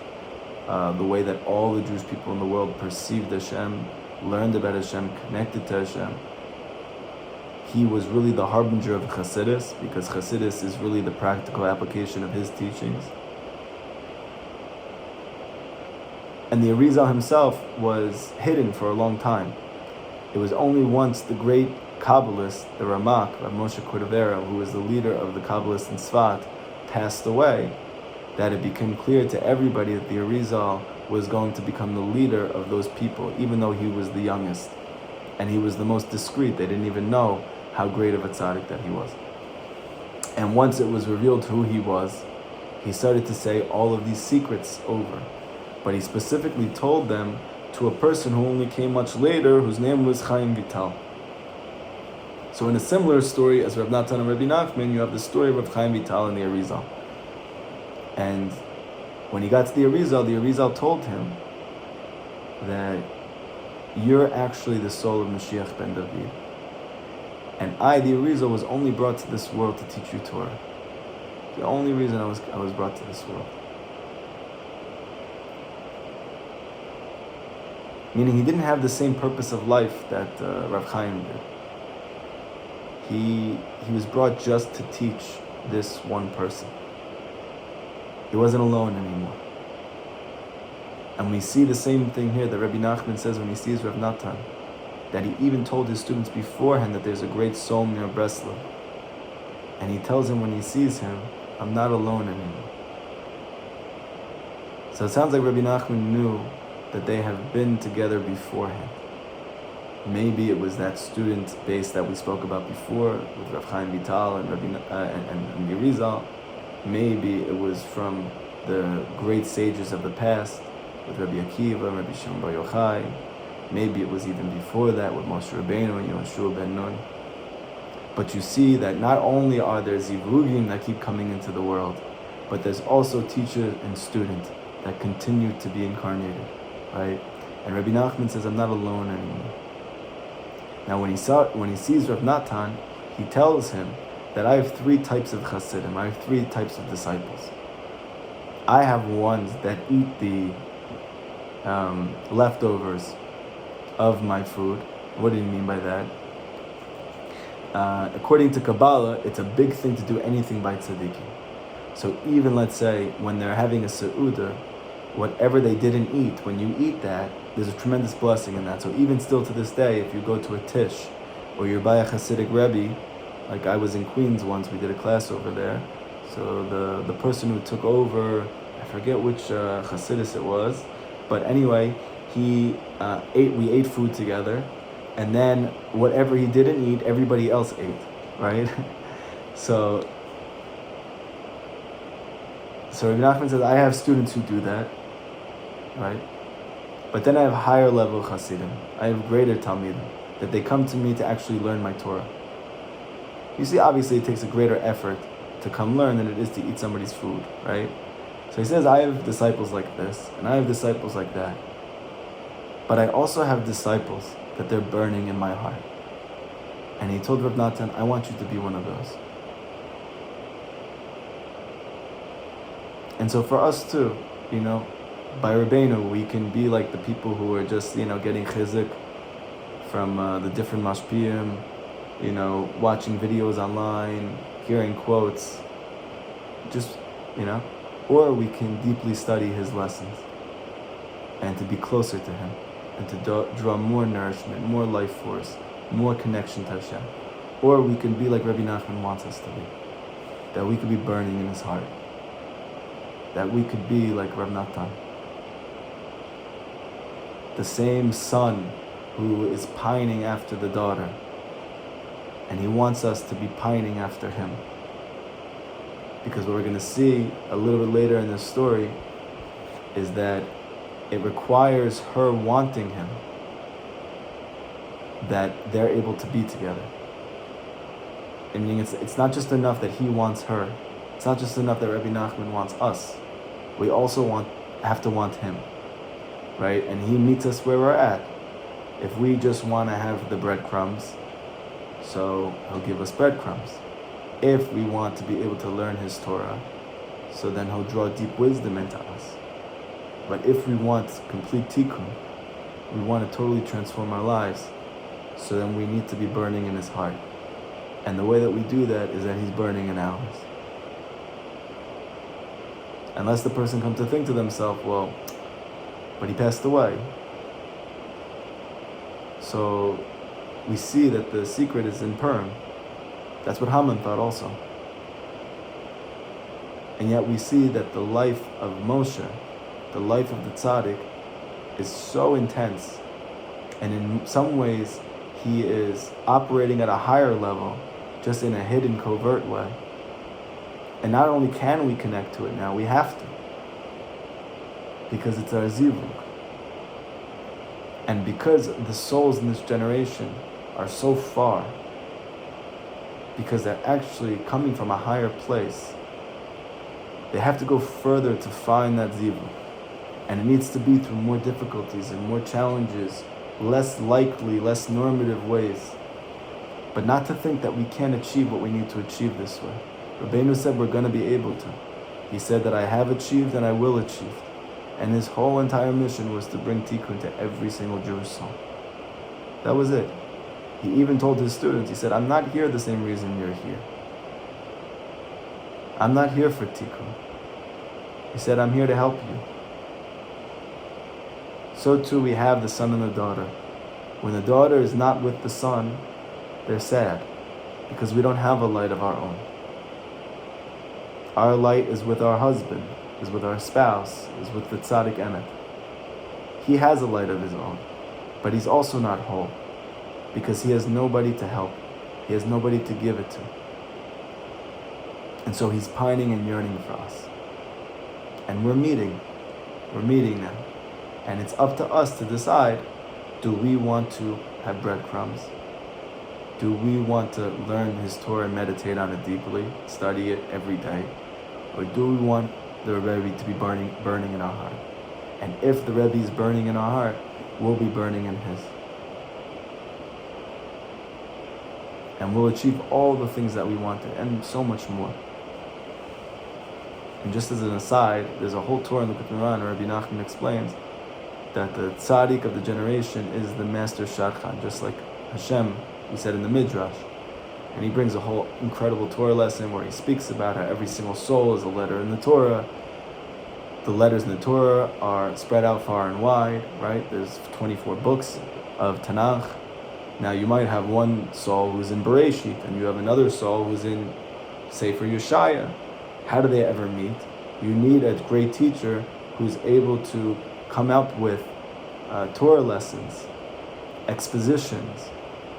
the way that all the Jewish people in the world perceived Hashem, learned about Hashem, connected to Hashem. He was really the harbinger of Chassidus, because Chassidus is really the practical application of his teachings. And the Arizal himself was hidden for a long time. It was only once the great Kabbalist, the Ramak, Rav Moshe Cordovero, who was the leader of the Kabbalists in Sfat, passed away, that it became clear to everybody that the Arizal was going to become the leader of those people, even though he was the youngest. And he was the most discreet. They didn't even know how great of a tzaddik that he was. And once it was revealed who he was, he started to say all of these secrets over. But he specifically told them to a person who only came much later, whose name was Chaim Vital. So in a similar story as Rav Natan and Rabbi Nachman, you have the story of Chaim Vital and the Arizal. And when he got to the Arizal told him that you're actually the soul of Mashiach ben David. And I, the Arizal, was only brought to this world to teach you Torah. The only reason I was brought to this world. Meaning he didn't have the same purpose of life that Rav Chaim did. He was brought just to teach this one person. He wasn't alone anymore. And we see the same thing here that Rabbi Nachman says when he sees Rav Natan, that he even told his students beforehand that there's a great soul near Breslov. And he tells him when he sees him, I'm not alone anymore. So it sounds like Rabbi Nachman knew that they have been together beforehand. Maybe it was that student base that we spoke about before with Rav Chaim Vital and and Yerizal. Maybe it was from the great sages of the past with Rabbi Akiva and Rabbi Shimon Bar Yochai. Maybe it was even before that with Moshe Rabbeinu and Yehoshua ben Nun. But you see that not only are there zivrugim that keep coming into the world, but there's also teacher and student that continue to be incarnated, right? And Rabbi Nachman says, I'm not alone anymore. Now when he sees Rav Natan, he tells him that I have three types of chassidim, I have three types of disciples. I have ones that eat the leftovers of my food. What do you mean by that? According to Kabbalah, it's a big thing to do anything by tzaddikim. So even, let's say, when they're having a seudah, whatever they didn't eat, when you eat that, there's a tremendous blessing in that. So even still to this day, if you go to a tish, or you're by a Hasidic Rebbe, like I was in Queens once, we did a class over there. So the person who took over, I forget which Hasidus it was, but anyway, we ate food together, and then whatever he didn't eat, everybody else ate, right? So Rabbi Nachman says, I have students who do that, right? But then I have higher level Hasidim. I have greater Talmidim, that they come to me to actually learn my Torah. You see, obviously it takes a greater effort to come learn than it is to eat somebody's food, right? So he says, I have disciples like this, and I have disciples like that. But I also have disciples that they're burning in my heart. And he told Rav Natan, I want you to be one of those. And so for us too, by Rabbeinu, we can be like the people who are just, getting chizik from the different mashpiyim, watching videos online, hearing quotes, or we can deeply study his lessons and to be closer to him and to draw more nourishment, more life force, more connection to Hashem. Or we can be like Rabbi Nachman wants us to be, that we could be burning in his heart, that we could be like Rav Natan, the same son who is pining after the daughter, and he wants us to be pining after him. Because what we're going to see a little bit later in this story is that it requires her wanting him that they're able to be together. I mean, it's not just enough that he wants her. It's not just enough that Rabbi Nachman wants us. We also have to want him, right? And he meets us where we're at. If we just want to have the breadcrumbs, so he'll give us breadcrumbs. If we want to be able to learn his Torah, so then he'll draw deep wisdom into us. But if we want complete tikkun, we want to totally transform our lives, so then we need to be burning in his heart. And the way that we do that is that he's burning in ours. Unless the person comes to think to themselves, well, but he passed away. So we see that the secret is in Purim. That's what Haman thought also. And yet we see that the life of Moshe, the life of the tzaddik, is so intense. And in some ways, he is operating at a higher level, just in a hidden, covert way. And not only can we connect to it now, we have to. Because it's our zivug. And because the souls in this generation are so far, because they're actually coming from a higher place, they have to go further to find that zivug. And it needs to be through more difficulties and more challenges, less likely, less normative ways. But not to think that we can't achieve what we need to achieve this way. Rabbeinu said we're going to be able to. He said that I have achieved and I will achieve. And his whole entire mission was to bring tikkun to every single Jewish soul. That was it. He even told his students, he said, I'm not here the same reason you're here. I'm not here for tikkun. He said, I'm here to help you. So too we have the son and the daughter. When the daughter is not with the son, they're sad, because we don't have a light of our own. Our light is with our husband, is with our spouse, is with the tzaddik emet. He has a light of his own, but he's also not whole, because he has nobody to help. He has nobody to give it to. And so he's pining and yearning for us. And we're meeting now. And it's up to us to decide, do we want to have breadcrumbs? Do we want to learn his Torah and meditate on it deeply, study it every day? Or do we want the Rebbe to be burning in our heart? And if the Rebbe is burning in our heart, we'll be burning in his. And we'll achieve all the things that we wanted, and so much more. And just as an aside, there's a whole Torah in the Quran where Rabbi Nachman explains that the tzaddik of the generation is the master shadchan, just like Hashem, he said in the Midrash. And he brings a whole incredible Torah lesson where he speaks about how every single soul is a letter in the Torah. The letters in the Torah are spread out far and wide, right? There's 24 books of Tanakh. Now you might have one soul who's in Bereshit, and you have another soul who's in Sefer Yeshaya. How do they ever meet? You need a great teacher who's able to come up with Torah lessons, expositions,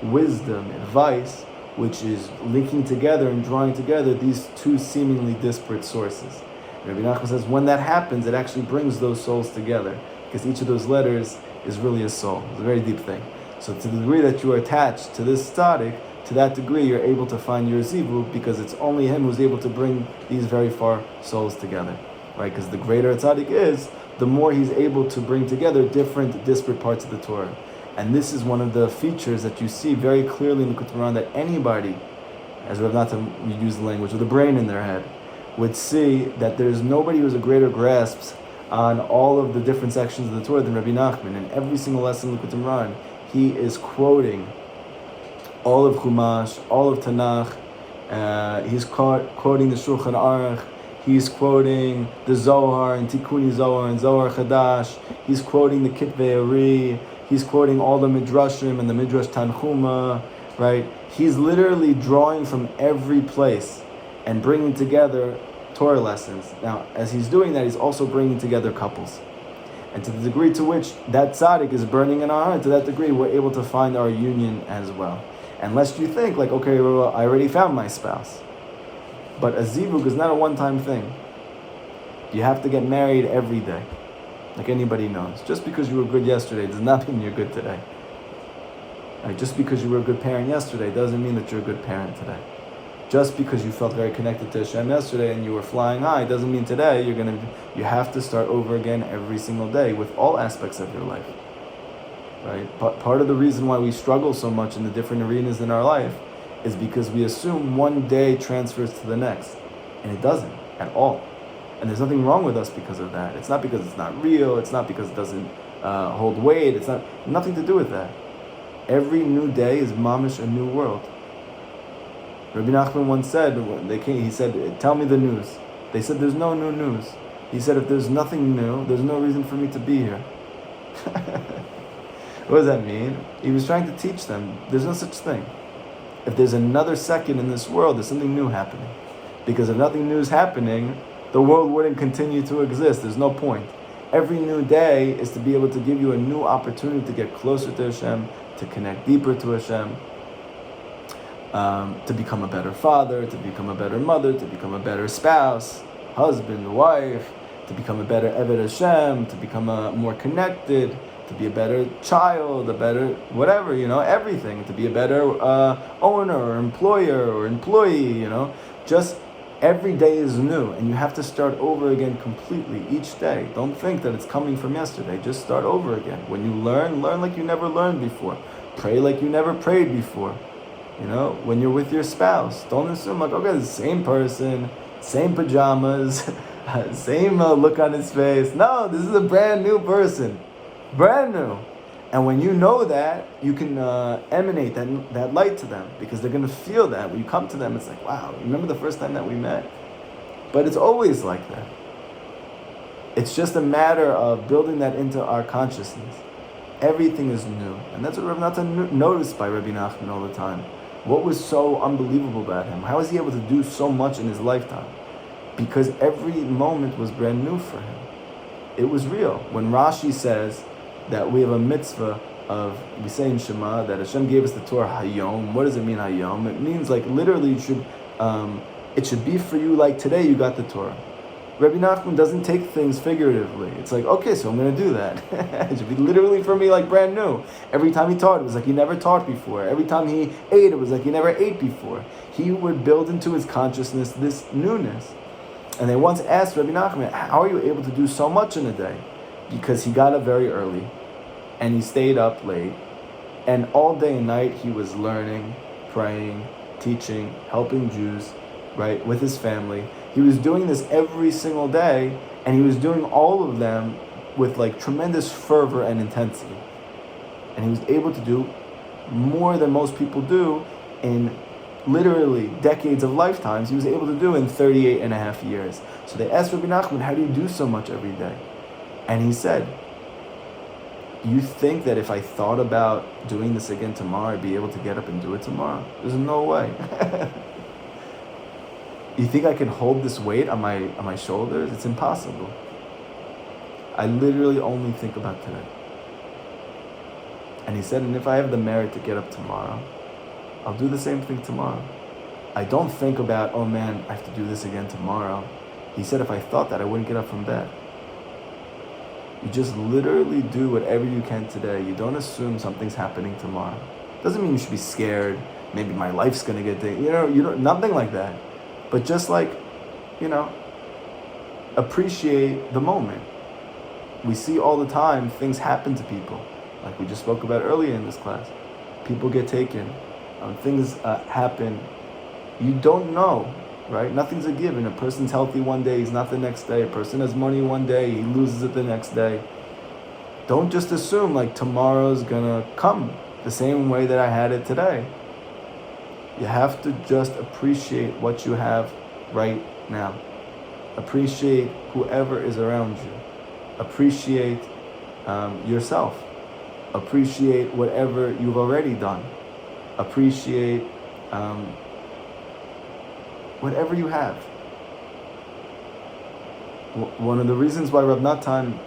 wisdom, advice, which is linking together and drawing together these two seemingly disparate sources. And Rabbi Nachman says when that happens, it actually brings those souls together, because each of those letters is really a soul. It's a very deep thing. So to the degree that you are attached to this tzaddik, to that degree you're able to find your zivug, because it's only him who's able to bring these very far souls together, right? Because the greater a tzaddik is, the more he's able to bring together different disparate parts of the Torah. And this is one of the features that you see very clearly in the Quran, that anybody, as Rav Natan use the language, with a brain in their head, would see that there's nobody who has a greater grasp on all of the different sections of the Torah than Rabbi Nachman. In every single lesson in the Quran, he is quoting all of Chumash, all of Tanakh. He's quoting the Shulchan Aruch. He's quoting the Zohar and Tikkuni Zohar and Zohar Chadash. He's quoting the Kitvei Ari. He's quoting all the Midrashim and the Midrash Tanchuma, right? He's literally drawing from every place and bringing together Torah lessons. Now, as he's doing that, he's also bringing together couples. And to the degree to which that tzaddik is burning in our heart, to that degree, we're able to find our union as well. Unless you think, like, okay, well, I already found my spouse. But a zivug is not a one-time thing. You have to get married every day. like anybody knows. Just because you were good yesterday does not mean you're good today. Right? Just because you were a good parent yesterday doesn't mean that you're a good parent today. Just because you felt very connected to Hashem yesterday and you were flying high doesn't mean today you have to start over again every single day with all aspects of your life. Right? Part of the reason why we struggle so much in the different arenas in our life is because we assume one day transfers to the next, and it doesn't at all. And there's nothing wrong with us because of that. It's not because it's not real. It's not because it doesn't hold weight. It's nothing to do with that. Every new day is mamish a new world. Rabbi Nachman once said, when they came, he said, "Tell me the news." They said, "There's no new news." He said, "If there's nothing new, there's no reason for me to be here." What does that mean? He was trying to teach them, there's no such thing. If there's another second in this world, there's something new happening. Because if nothing new is happening, the world wouldn't continue to exist. There's no point. Every new day is to be able to give you a new opportunity to get closer to Hashem, to connect deeper to Hashem, to become a better father, to become a better mother, to become a better spouse, husband, wife, to become a better Eved Hashem, to become more connected, to be a better child, a better whatever, everything, to be a better owner or employer or employee, just every day is new and you have to start over again completely each day. Don't think that it's coming from yesterday. Just start over again. When you learn like you never learned before. Pray like you never prayed before. When you're with your spouse, don't assume like, okay, the same person, same pajamas, same look on his face. No, this is a brand new person. Brand new. And when you know that, you can emanate that light to them, because they're going to feel that. When you come to them, it's like, wow, remember the first time that we met? But it's always like that. It's just a matter of building that into our consciousness. Everything is new. And that's what Rabbi Natan noticed by Rabbi Nachman all the time. What was so unbelievable about him? How was he able to do so much in his lifetime? Because every moment was brand new for him. It was real. When Rashi says that we have a mitzvah of, we say in Shema, that Hashem gave us the Torah Hayom. What does it mean Hayom? It means like literally it should be for you like today you got the Torah. Rabbi Nachman doesn't take things figuratively. It's like, okay, so I'm going to do that. It should be literally for me like brand new. Every time he taught, it was like he never taught before. Every time he ate, it was like he never ate before. He would build into his consciousness this newness. And they once asked Rabbi Nachman, how are you able to do so much in a day? Because he got up very early and he stayed up late, and all day and night he was learning, praying, teaching, helping Jews, right, with his family. He was doing this every single day, and he was doing all of them with like tremendous fervor and intensity. And he was able to do more than most people do in literally decades of lifetimes. He was able to do in 38 and a half years. So they asked Rabbi Nachman, how do you do so much every day? And he said, you think that if I thought about doing this again tomorrow, I'd be able to get up and do it tomorrow? There's no way. You think I can hold this weight on my shoulders? It's impossible. I literally only think about today. And he said, and if I have the merit to get up tomorrow, I'll do the same thing tomorrow. I don't think about, oh man, I have to do this again tomorrow. He said, if I thought that, I wouldn't get up from bed. You just literally do whatever you can today. You don't assume something's happening tomorrow. Doesn't mean you should be scared. Maybe my life's going to get there. You know, nothing like that. But just like, appreciate the moment. We see all the time things happen to people. Like we just spoke about earlier in this class. People get taken. Things happen. You don't know, right? Nothing's a given. A person's healthy one day, he's not the next day. A person has money one day, he loses it the next day. Don't just assume like tomorrow's gonna come the same way that I had it today. You have to just appreciate what you have right now. Appreciate whoever is around you. Appreciate yourself. Appreciate whatever you've already done. Appreciate whatever you have. One of the reasons why Rab Natan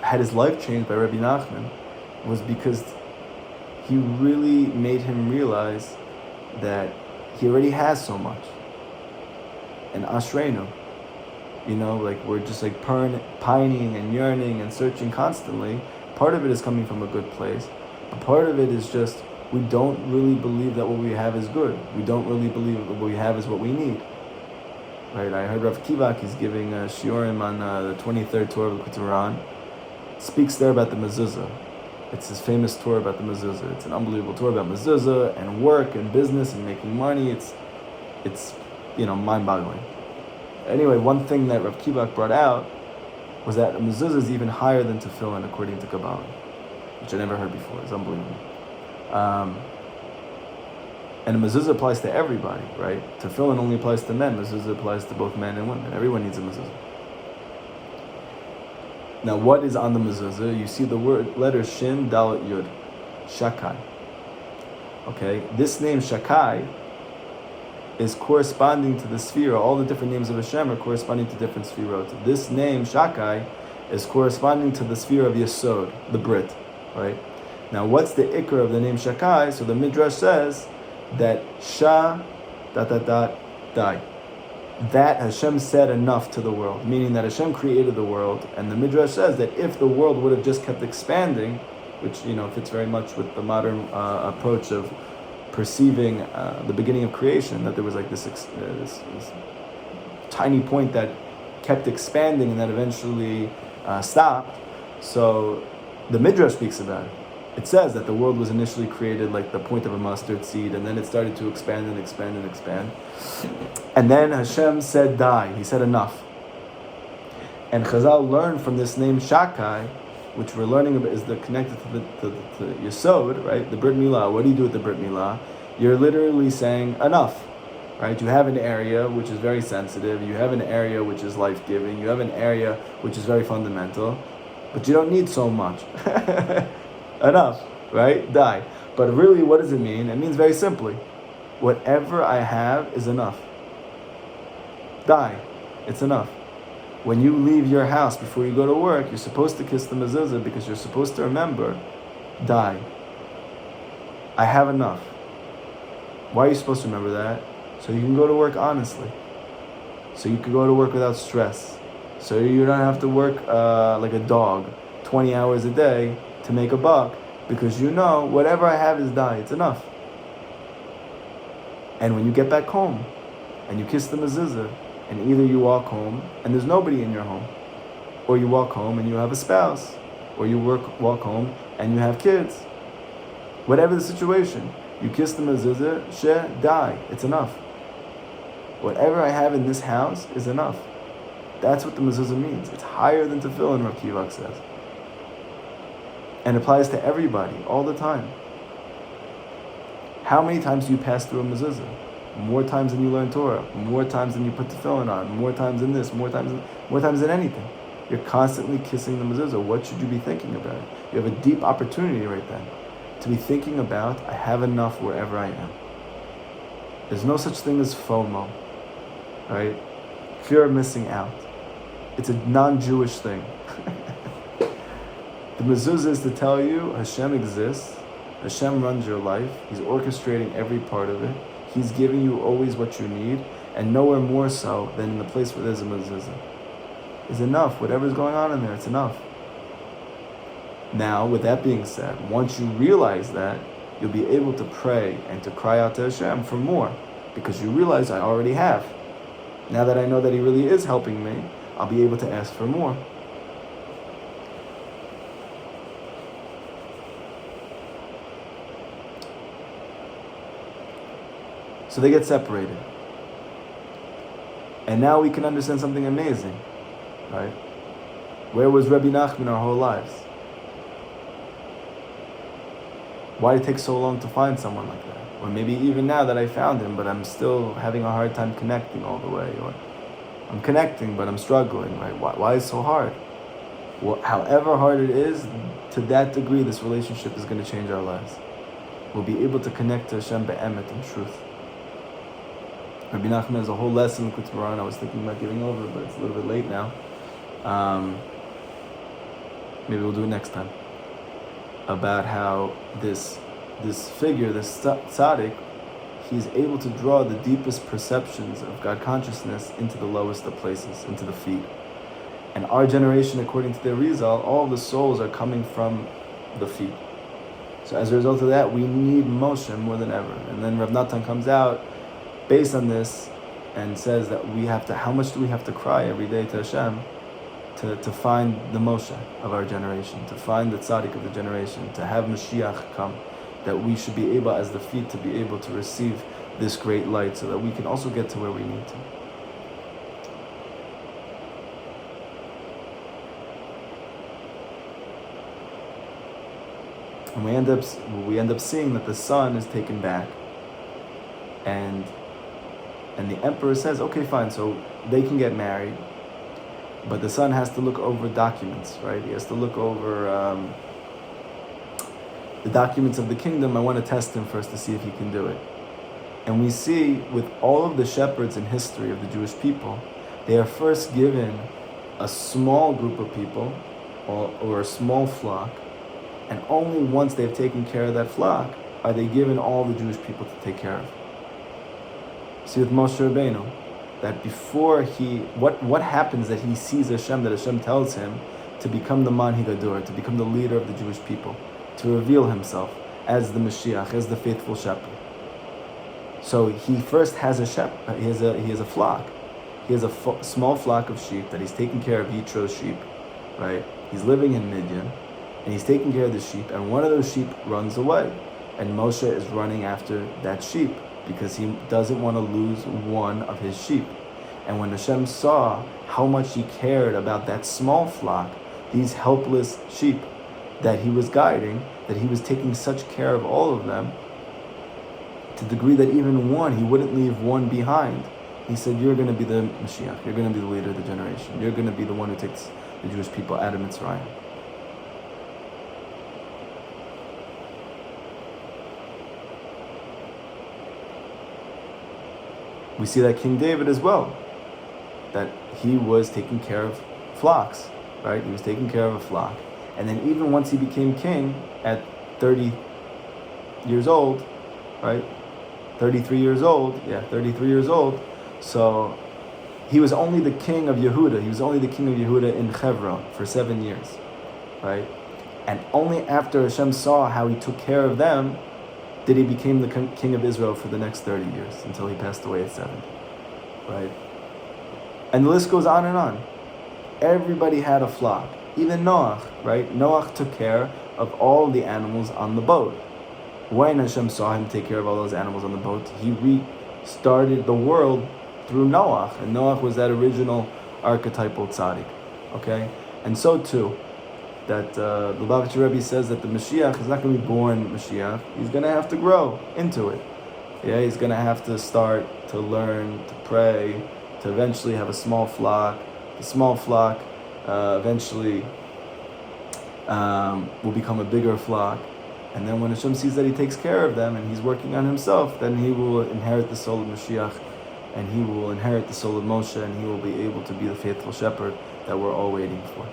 had his life changed by Rabbi Nachman was because he really made him realize that he already has so much. And Ashreinu, like we're just like pining and yearning and searching constantly. Part of it is coming from a good place, but part of it is just we don't really believe that what we have is good. We don't really believe that what we have is what we need. Right? I heard Rav Kivak, he's giving a shiurim on the 23rd Torah of the Quran. Speaks there about the mezuzah. It's his famous Torah about the mezuzah. It's an unbelievable Torah about mezuzah and work and business and making money. It's mind-boggling. Anyway, one thing that Rav Kivak brought out was that a mezuzah is even higher than tefillin according to Kabbalah, which I never heard before. It's unbelievable. And a mezuzah applies to everybody, right? Tefillin only applies to men. Mezuzah applies to both men and women. Everyone needs a mezuzah. Now, what is on the mezuzah? You see the word letter Shin, Dalet, Yud, Shakai. Okay, this name Shakai is corresponding to the sphere. All the different names of Hashem are corresponding to different spherot. This name Shakai is corresponding to the sphere of Yesod, the Brit, right? Now, what's the ikr of the name Shakai? So the Midrash says that Sha, ... Dai. That Hashem said enough to the world, meaning that Hashem created the world, and the Midrash says that if the world would have just kept expanding, which fits very much with the modern approach of perceiving the beginning of creation, that there was like this tiny point that kept expanding and that eventually stopped. So the Midrash speaks about it. It says that the world was initially created like the point of a mustard seed, and then it started to expand and expand and expand. And then Hashem said, "Die." He said enough. And Chazal learned from this name Shakai, which we're learning about is connected to the Yesod, right? The Brit Milah. What do you do with the Brit Milah? You're literally saying enough, right? You have an area which is very sensitive. You have an area which is life-giving. You have an area which is very fundamental, but you don't need so much. Enough, right? Die. But really, what does it mean? It means very simply, whatever I have is enough. Die. It's enough. When you leave your house before you go to work, you're supposed to kiss the mezuzah because you're supposed to remember, die. I have enough. Why are you supposed to remember that? So you can go to work honestly. So you can go to work without stress. So you don't have to work like a dog 20 hours a day to make a buck, because whatever I have is die. It's enough. And when you get back home and you kiss the mezuzah, and either you walk home and there's nobody in your home, or you walk home and you have a spouse, or you walk home and you have kids, whatever the situation, you kiss the mezuzah, die. It's enough. Whatever I have in this house is enough. That's what the mezuzah means. It's higher than tefillin, Rav Kivak says. And applies to everybody, all the time. How many times do you pass through a mezuzah? More times than you learn Torah, more times than you put tefillin on, more times than this, more times than anything. You're constantly kissing the mezuzah. What should you be thinking about? You have a deep opportunity right then to be thinking about, I have enough wherever I am. There's no such thing as FOMO, right? Fear of missing out. It's a non-Jewish thing. The mezuzah is to tell you Hashem exists, Hashem runs your life, He's orchestrating every part of it, He's giving you always what you need, and nowhere more so than in the place where there's a mezuzah. It's enough. Whatever's going on in there, it's enough. Now, with that being said, once you realize that, you'll be able to pray and to cry out to Hashem for more, because you realize I already have. Now that I know that He really is helping me, I'll be able to ask for more. So they get separated. And now we can understand something amazing, right? Where was Rabbi Nachman our whole lives? Why did it take so long to find someone like that? Or maybe even now that I found him, but I'm still having a hard time connecting all the way. Or I'm connecting, but I'm struggling, right? Why is it so hard? Well, however hard it is, to that degree, this relationship is going to change our lives. We'll be able to connect to Hashem be'emet in truth. Rabbi Nachman has a whole lesson in Kutzmaran. I was thinking about giving over, but it's a little bit late now. Maybe we'll do it next time. About how this figure, this tzaddik, he's able to draw the deepest perceptions of God consciousness into the lowest of places, into the feet. And our generation, according to the Rizal, all of the souls are coming from the feet. So as a result of that, we need Moshe more than ever. And then Rav Natan comes out based on this and says that we have to, how much do we have to cry every day to Hashem to find the Moshe of our generation, to find the tzaddik of the generation, to have Mashiach come, that we should be able, as the feet, to be able to receive this great light so that we can also get to where we need to. And we end up seeing that the son is taken back, and the emperor says, okay, fine, so they can get married, but the son has to look over documents, right? He has to look over the documents of the kingdom. I want to test him first to see if he can do it. And we see with all of the shepherds in history of the Jewish people, they are first given a small group of people or a small flock, and only once they've taken care of that flock are they given all the Jewish people to take care of. See with Moshe Rabbeinu, that before what happens that he sees Hashem, that Hashem tells him to become the Manhig Gadur, to become the leader of the Jewish people, to reveal himself as the Mashiach, as the faithful shepherd. So he first has a shepherd, he has a flock. He has a small flock of sheep that he's taking care of, Yitro's sheep, right? He's living in Midian, and he's taking care of the sheep, and one of those sheep runs away. And Moshe is running after that sheep because he doesn't want to lose one of his sheep. And when Hashem saw how much he cared about that small flock, these helpless sheep that he was guiding, that he was taking such care of all of them, to the degree that even one, he wouldn't leave one behind. He said, you're going to be the Mashiach, you're going to be the leader of the generation, you're going to be the one who takes the Jewish people out of Mitzrayim. We see that King David as well, that he was taking care of flocks, right? He was taking care of a flock. And then even once he became king at 30 years old, right? 33 years old, 33 years old. So he was only the king of Yehuda. He was only the king of Yehuda in Hebron for 7 years, right? And only after Hashem saw how he took care of them did he become the king of Israel for the next 30 years until he passed away at 70, right? And the list goes on and on. Everybody had a flock. Even Noach, right? Noach took care of all the animals on the boat. When Hashem saw him take care of all those animals on the boat, he restarted the world through Noach. And Noach was that original archetypal tzaddik, okay? And so too, that the Lubavitcher Rebbe says that the Mashiach is not going to be born Mashiach. He's going to have to grow into it. Yeah, he's going to have to start to learn, to pray, to eventually have a small flock. The small flock eventually will become a bigger flock. And then when Hashem sees that he takes care of them and he's working on himself, then he will inherit the soul of Mashiach, and he will inherit the soul of Moshe, and he will be able to be the faithful shepherd that we're all waiting for.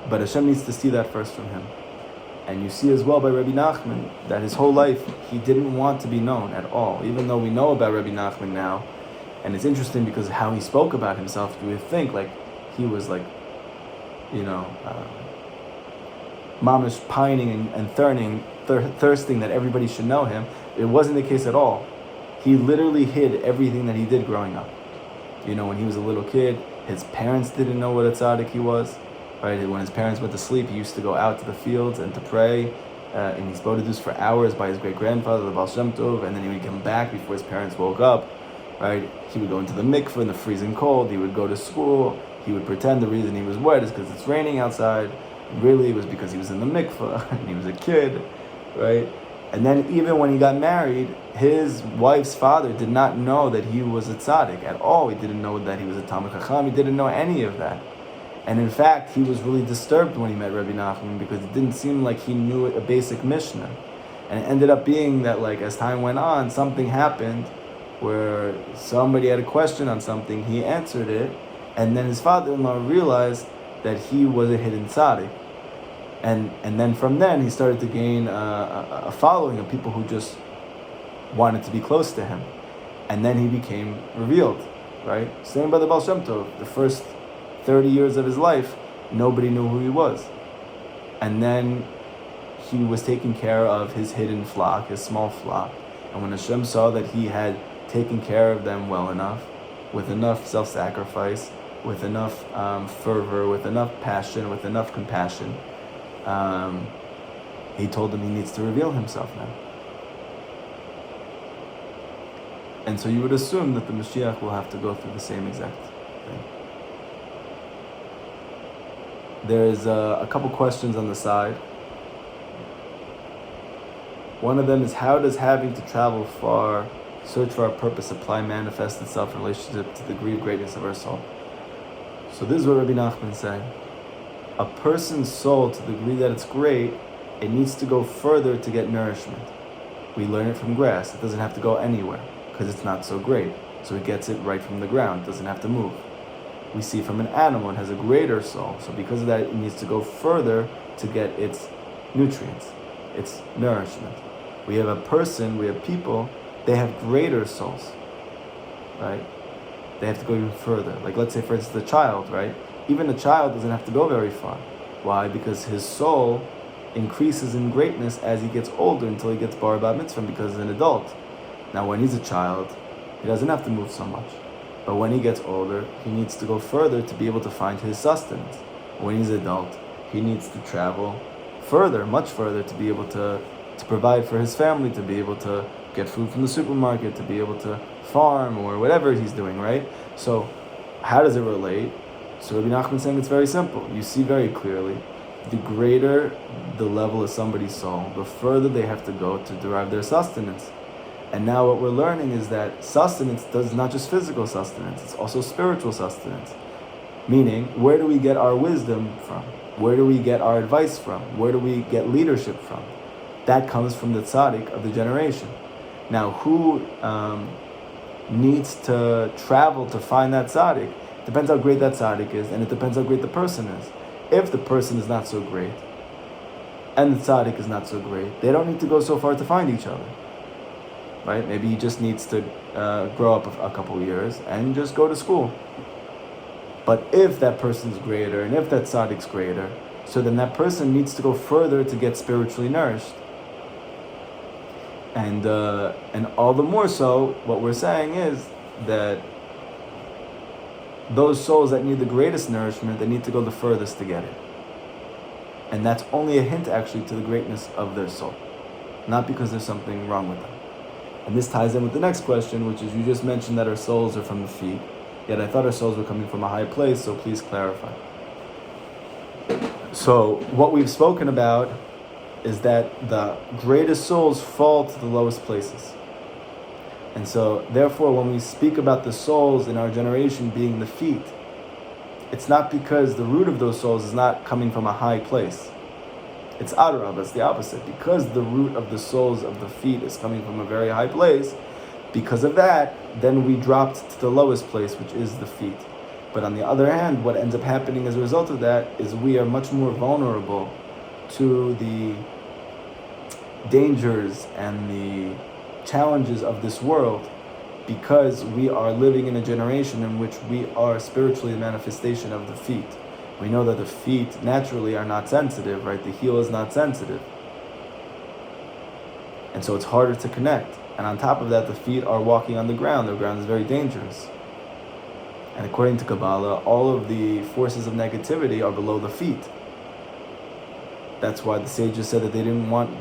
But Hashem needs to see that first from him. And you see as well by Rabbi Nachman that his whole life he didn't want to be known at all. Even though we know about Rabbi Nachman now, and it's interesting because how he spoke about himself, you would think like he was like, mamish pining and thirsting that everybody should know him. It wasn't the case at all. He literally hid everything that he did growing up. When he was a little kid, his parents didn't know what a tzaddik he was. Right? When his parents went to sleep, he used to go out to the fields and to pray in his bodhidus for hours by his great-grandfather, the Baal Shem Tov, and then he would come back before his parents woke up. Right? He would go into the mikveh in the freezing cold. He would go to school. He would pretend the reason he was wet is because it's raining outside. Really, it was because he was in the mikveh and he was a kid, right? And then even when he got married, his wife's father did not know that he was a tzaddik at all. He didn't know that he was a Talmid Chacham. He didn't know any of that. And in fact, he was really disturbed when he met Rabbi Nachman because it didn't seem like he knew a basic Mishnah. And it ended up being that, like, as time went on, something happened where somebody had a question on something, he answered it, and then his father-in-law realized that he was a hidden tzaddik. And then from then he started to gain a following of people who just wanted to be close to him. And then he became revealed, right? Same by the Baal Shem Tov. The first 30 years of his life, nobody knew who he was. And then he was taking care of his hidden flock, his small flock. And when Hashem saw that he had taken care of them well enough, with enough self-sacrifice, with enough fervor, with enough passion, with enough compassion, he told them he needs to reveal himself now. And so you would assume that the Mashiach will have to go through the same exact thing. There's a couple questions on the side. One of them is, how does having to travel far, search for our purpose, apply, manifest itself in relationship to the degree of greatness of our soul? So this is what Rabbi Nachman is saying. A person's soul, to the degree that it's great, it needs to go further to get nourishment. We learn it from grass. It doesn't have to go anywhere because it's not so great. So it gets it right from the ground. It doesn't have to move. We see from an animal, it has a greater soul. So because of that, it needs to go further to get its nutrients, its nourishment. We have a person, we have people, they have greater souls, right? They have to go even further. Like let's say, for instance, the child, right? Even a child doesn't have to go very far. Why? Because his soul increases in greatness as he gets older until he gets bar bat mitzvah, because he's an adult. Now when he's a child, he doesn't have to move so much. But when he gets older, he needs to go further to be able to find his sustenance. When he's an adult, he needs to travel further, much further, to be able to provide for his family, to be able to get food from the supermarket, to be able to farm or whatever he's doing, right? So how does it relate? So Rabbi Nachman is saying it's very simple. You see very clearly, the greater the level of somebody's soul, the further they have to go to derive their sustenance. And now what we're learning is that sustenance does not just physical sustenance, it's also spiritual sustenance. Meaning, where do we get our wisdom from? Where do we get our advice from? Where do we get leadership from? That comes from the tzaddik of the generation. Now, who needs to travel to find that tzaddik? Depends how great that tzaddik is, and it depends how great the person is. If the person is not so great, and the tzaddik is not so great, they don't need to go so far to find each other. Right? Maybe he just needs to grow up a couple years and just go to school. But if that person's greater, and if that tzaddik's greater, so then that person needs to go further to get spiritually nourished. And all the more so, what we're saying is that those souls that need the greatest nourishment, they need to go the furthest to get it. And that's only a hint actually to the greatness of their soul, not because there's something wrong with them. And this ties in with the next question, which is, you just mentioned that our souls are from the feet, yet I thought our souls were coming from a high place, so please clarify. So what we've spoken about is that the greatest souls fall to the lowest places. And so, therefore, when we speak about the souls in our generation being the feet, it's not because the root of those souls is not coming from a high place. It's adarab, it's the opposite. Because the root of the souls of the feet is coming from a very high place, because of that, then we dropped to the lowest place, which is the feet. But on the other hand, what ends up happening as a result of that is we are much more vulnerable to the dangers and the challenges of this world, because we are living in a generation in which we are spiritually the manifestation of the feet. We know that the feet naturally are not sensitive, right? The heel is not sensitive. And so it's harder to connect. And on top of that, the feet are walking on the ground. The ground is very dangerous. And according to Kabbalah, all of the forces of negativity are below the feet. That's why the sages said that they didn't want,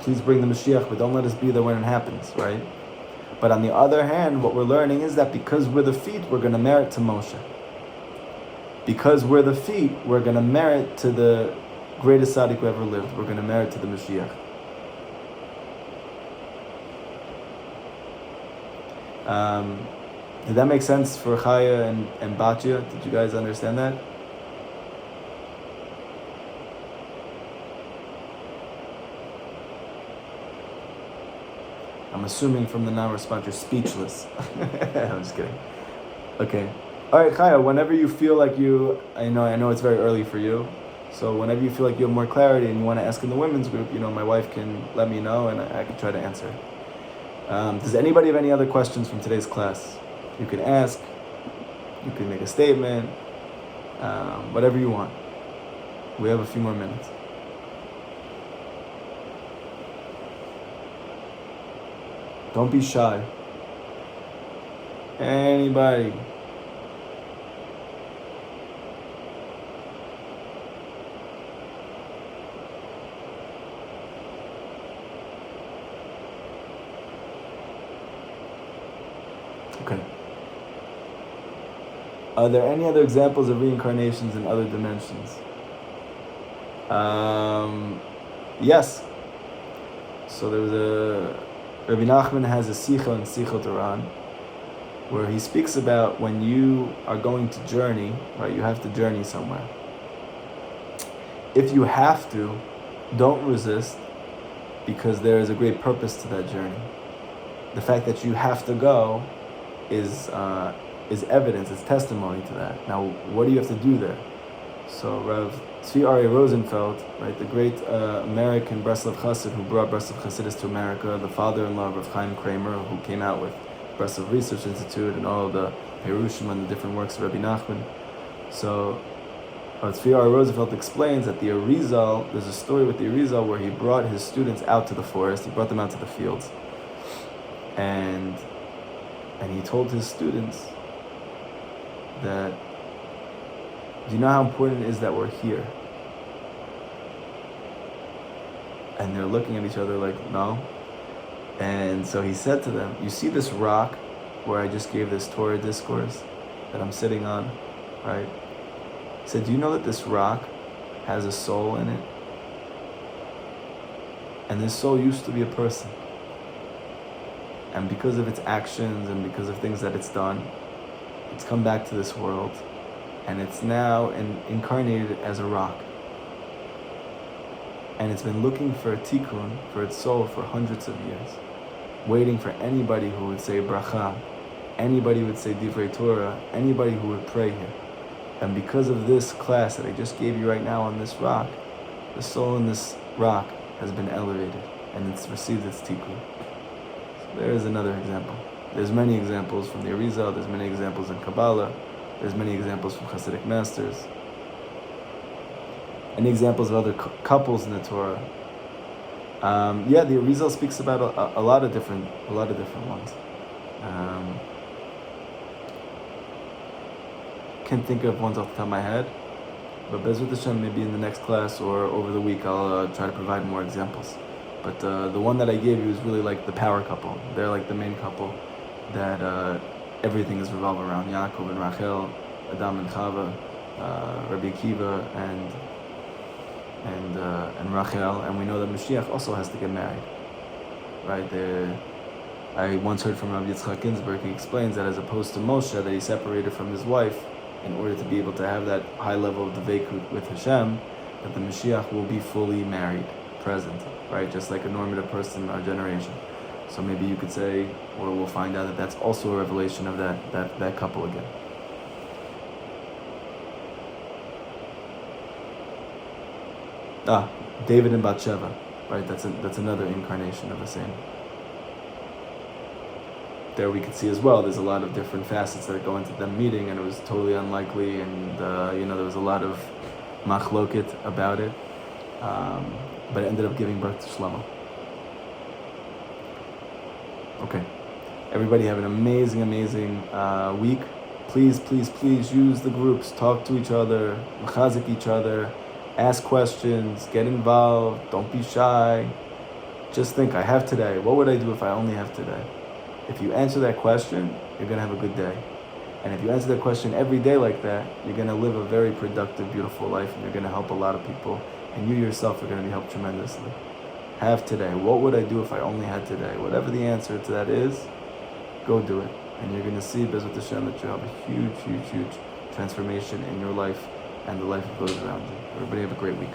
please bring the Mashiach, but don't let us be there when it happens, right? But on the other hand, what we're learning is that because we're the feet, we're going to merit to Moshe. Because we're the feet, we're going to merit to the greatest tzaddik who ever lived. We're going to merit to the Mashiach. Did that make sense for Chaya and Batya? Did you guys understand that? I'm assuming from the non-response you're speechless. I'm just kidding. Okay. All right, Chaya, whenever you feel like I know it's very early for you, So whenever you feel like you have more clarity and you want to ask in the women's group, my wife can let me know and I can try to answer. Does anybody have any other questions from today's class? You can ask, you can make a statement, whatever you want. We have a few more minutes. Don't be shy. Anybody? Okay. Are there any other examples of reincarnations in other dimensions? Yes. So there was Rabbi Nachman has a Sicha in Sichot Oran, where he speaks about when you are going to journey, right? You have to journey somewhere. If you have to, don't resist, because there is a great purpose to that journey. The fact that you have to go is evidence, it's testimony to that. Now, what do you have to do there? So Rav Tzvi Aryeh Rosenfeld, right, the great American Breslov Chassid who brought Breslov Chassidus to America, the father-in-law of Rav Chaim Kramer, who came out with Breslov Research Institute and all the Perushim and the different works of Rabbi Nachman. So Rav Tzvi Aryeh Rosenfeld explains that the Arizal, there's a story with the Arizal where he brought his students out to the forest, he brought them out to the fields, and he told his students that, do you know how important it is that we're here? And they're looking at each other like, no. And so he said to them, you see this rock where I just gave this Torah discourse that I'm sitting on, right? He said, do you know that this rock has a soul in it? And this soul used to be a person. And because of its actions and because of things that it's done, it's come back to this world. And it's now incarnated as a rock. And it's been looking for a tikkun, for its soul, for hundreds of years. Waiting for anybody who would say bracha, anybody who would say divrei Torah, anybody who would pray here. And because of this class that I just gave you right now on this rock, the soul in this rock has been elevated and it's received its tikkun. So there is another example. There's many examples from the Arizal, there's many examples in Kabbalah, there's many examples from Hasidic masters, and examples of other couples in the Torah. The Arizal speaks about a lot of different ones. Can't think of ones off the top of my head, but Bezrat Hashem, maybe in the next class or over the week, I'll try to provide more examples. But the one that I gave you is really like the power couple. They're like the main couple that everything is revolved around. Yaakov and Rachel, Adam and Chava, Rabbi Akiva and Rachel, and we know that Mashiach also has to get married, right? I once heard from Rabbi Yitzchak Ginsburg, he explains that as opposed to Moshe, that he separated from his wife in order to be able to have that high level of devekut with Hashem, that the Mashiach will be fully married, present, right? Just like a normative person in our generation. So maybe you could say, or we'll find out that that's also a revelation of that couple again. David and Bathsheba, right? That's another incarnation of the same. There we could see as well, there's a lot of different facets that go into them meeting, and it was totally unlikely, and there was a lot of machloket about it, but it ended up giving birth to Shlomo. Okay, everybody have an amazing week. Please use the groups, talk to each other, mechazik each other, ask questions, get involved, don't be shy. Just think, I have today. What would I do if I only have today? If you answer that question, you're going to have a good day. And if you answer that question every day like that, you're going to live a very productive, beautiful life, and you're going to help a lot of people. And you yourself are going to be helped tremendously. Have today. What would I do if I only had today? Whatever the answer to that is, go do it. And you're going to see, Bezrat Hashem, that you have a huge transformation in your life and the life of those around you. Everybody have a great week.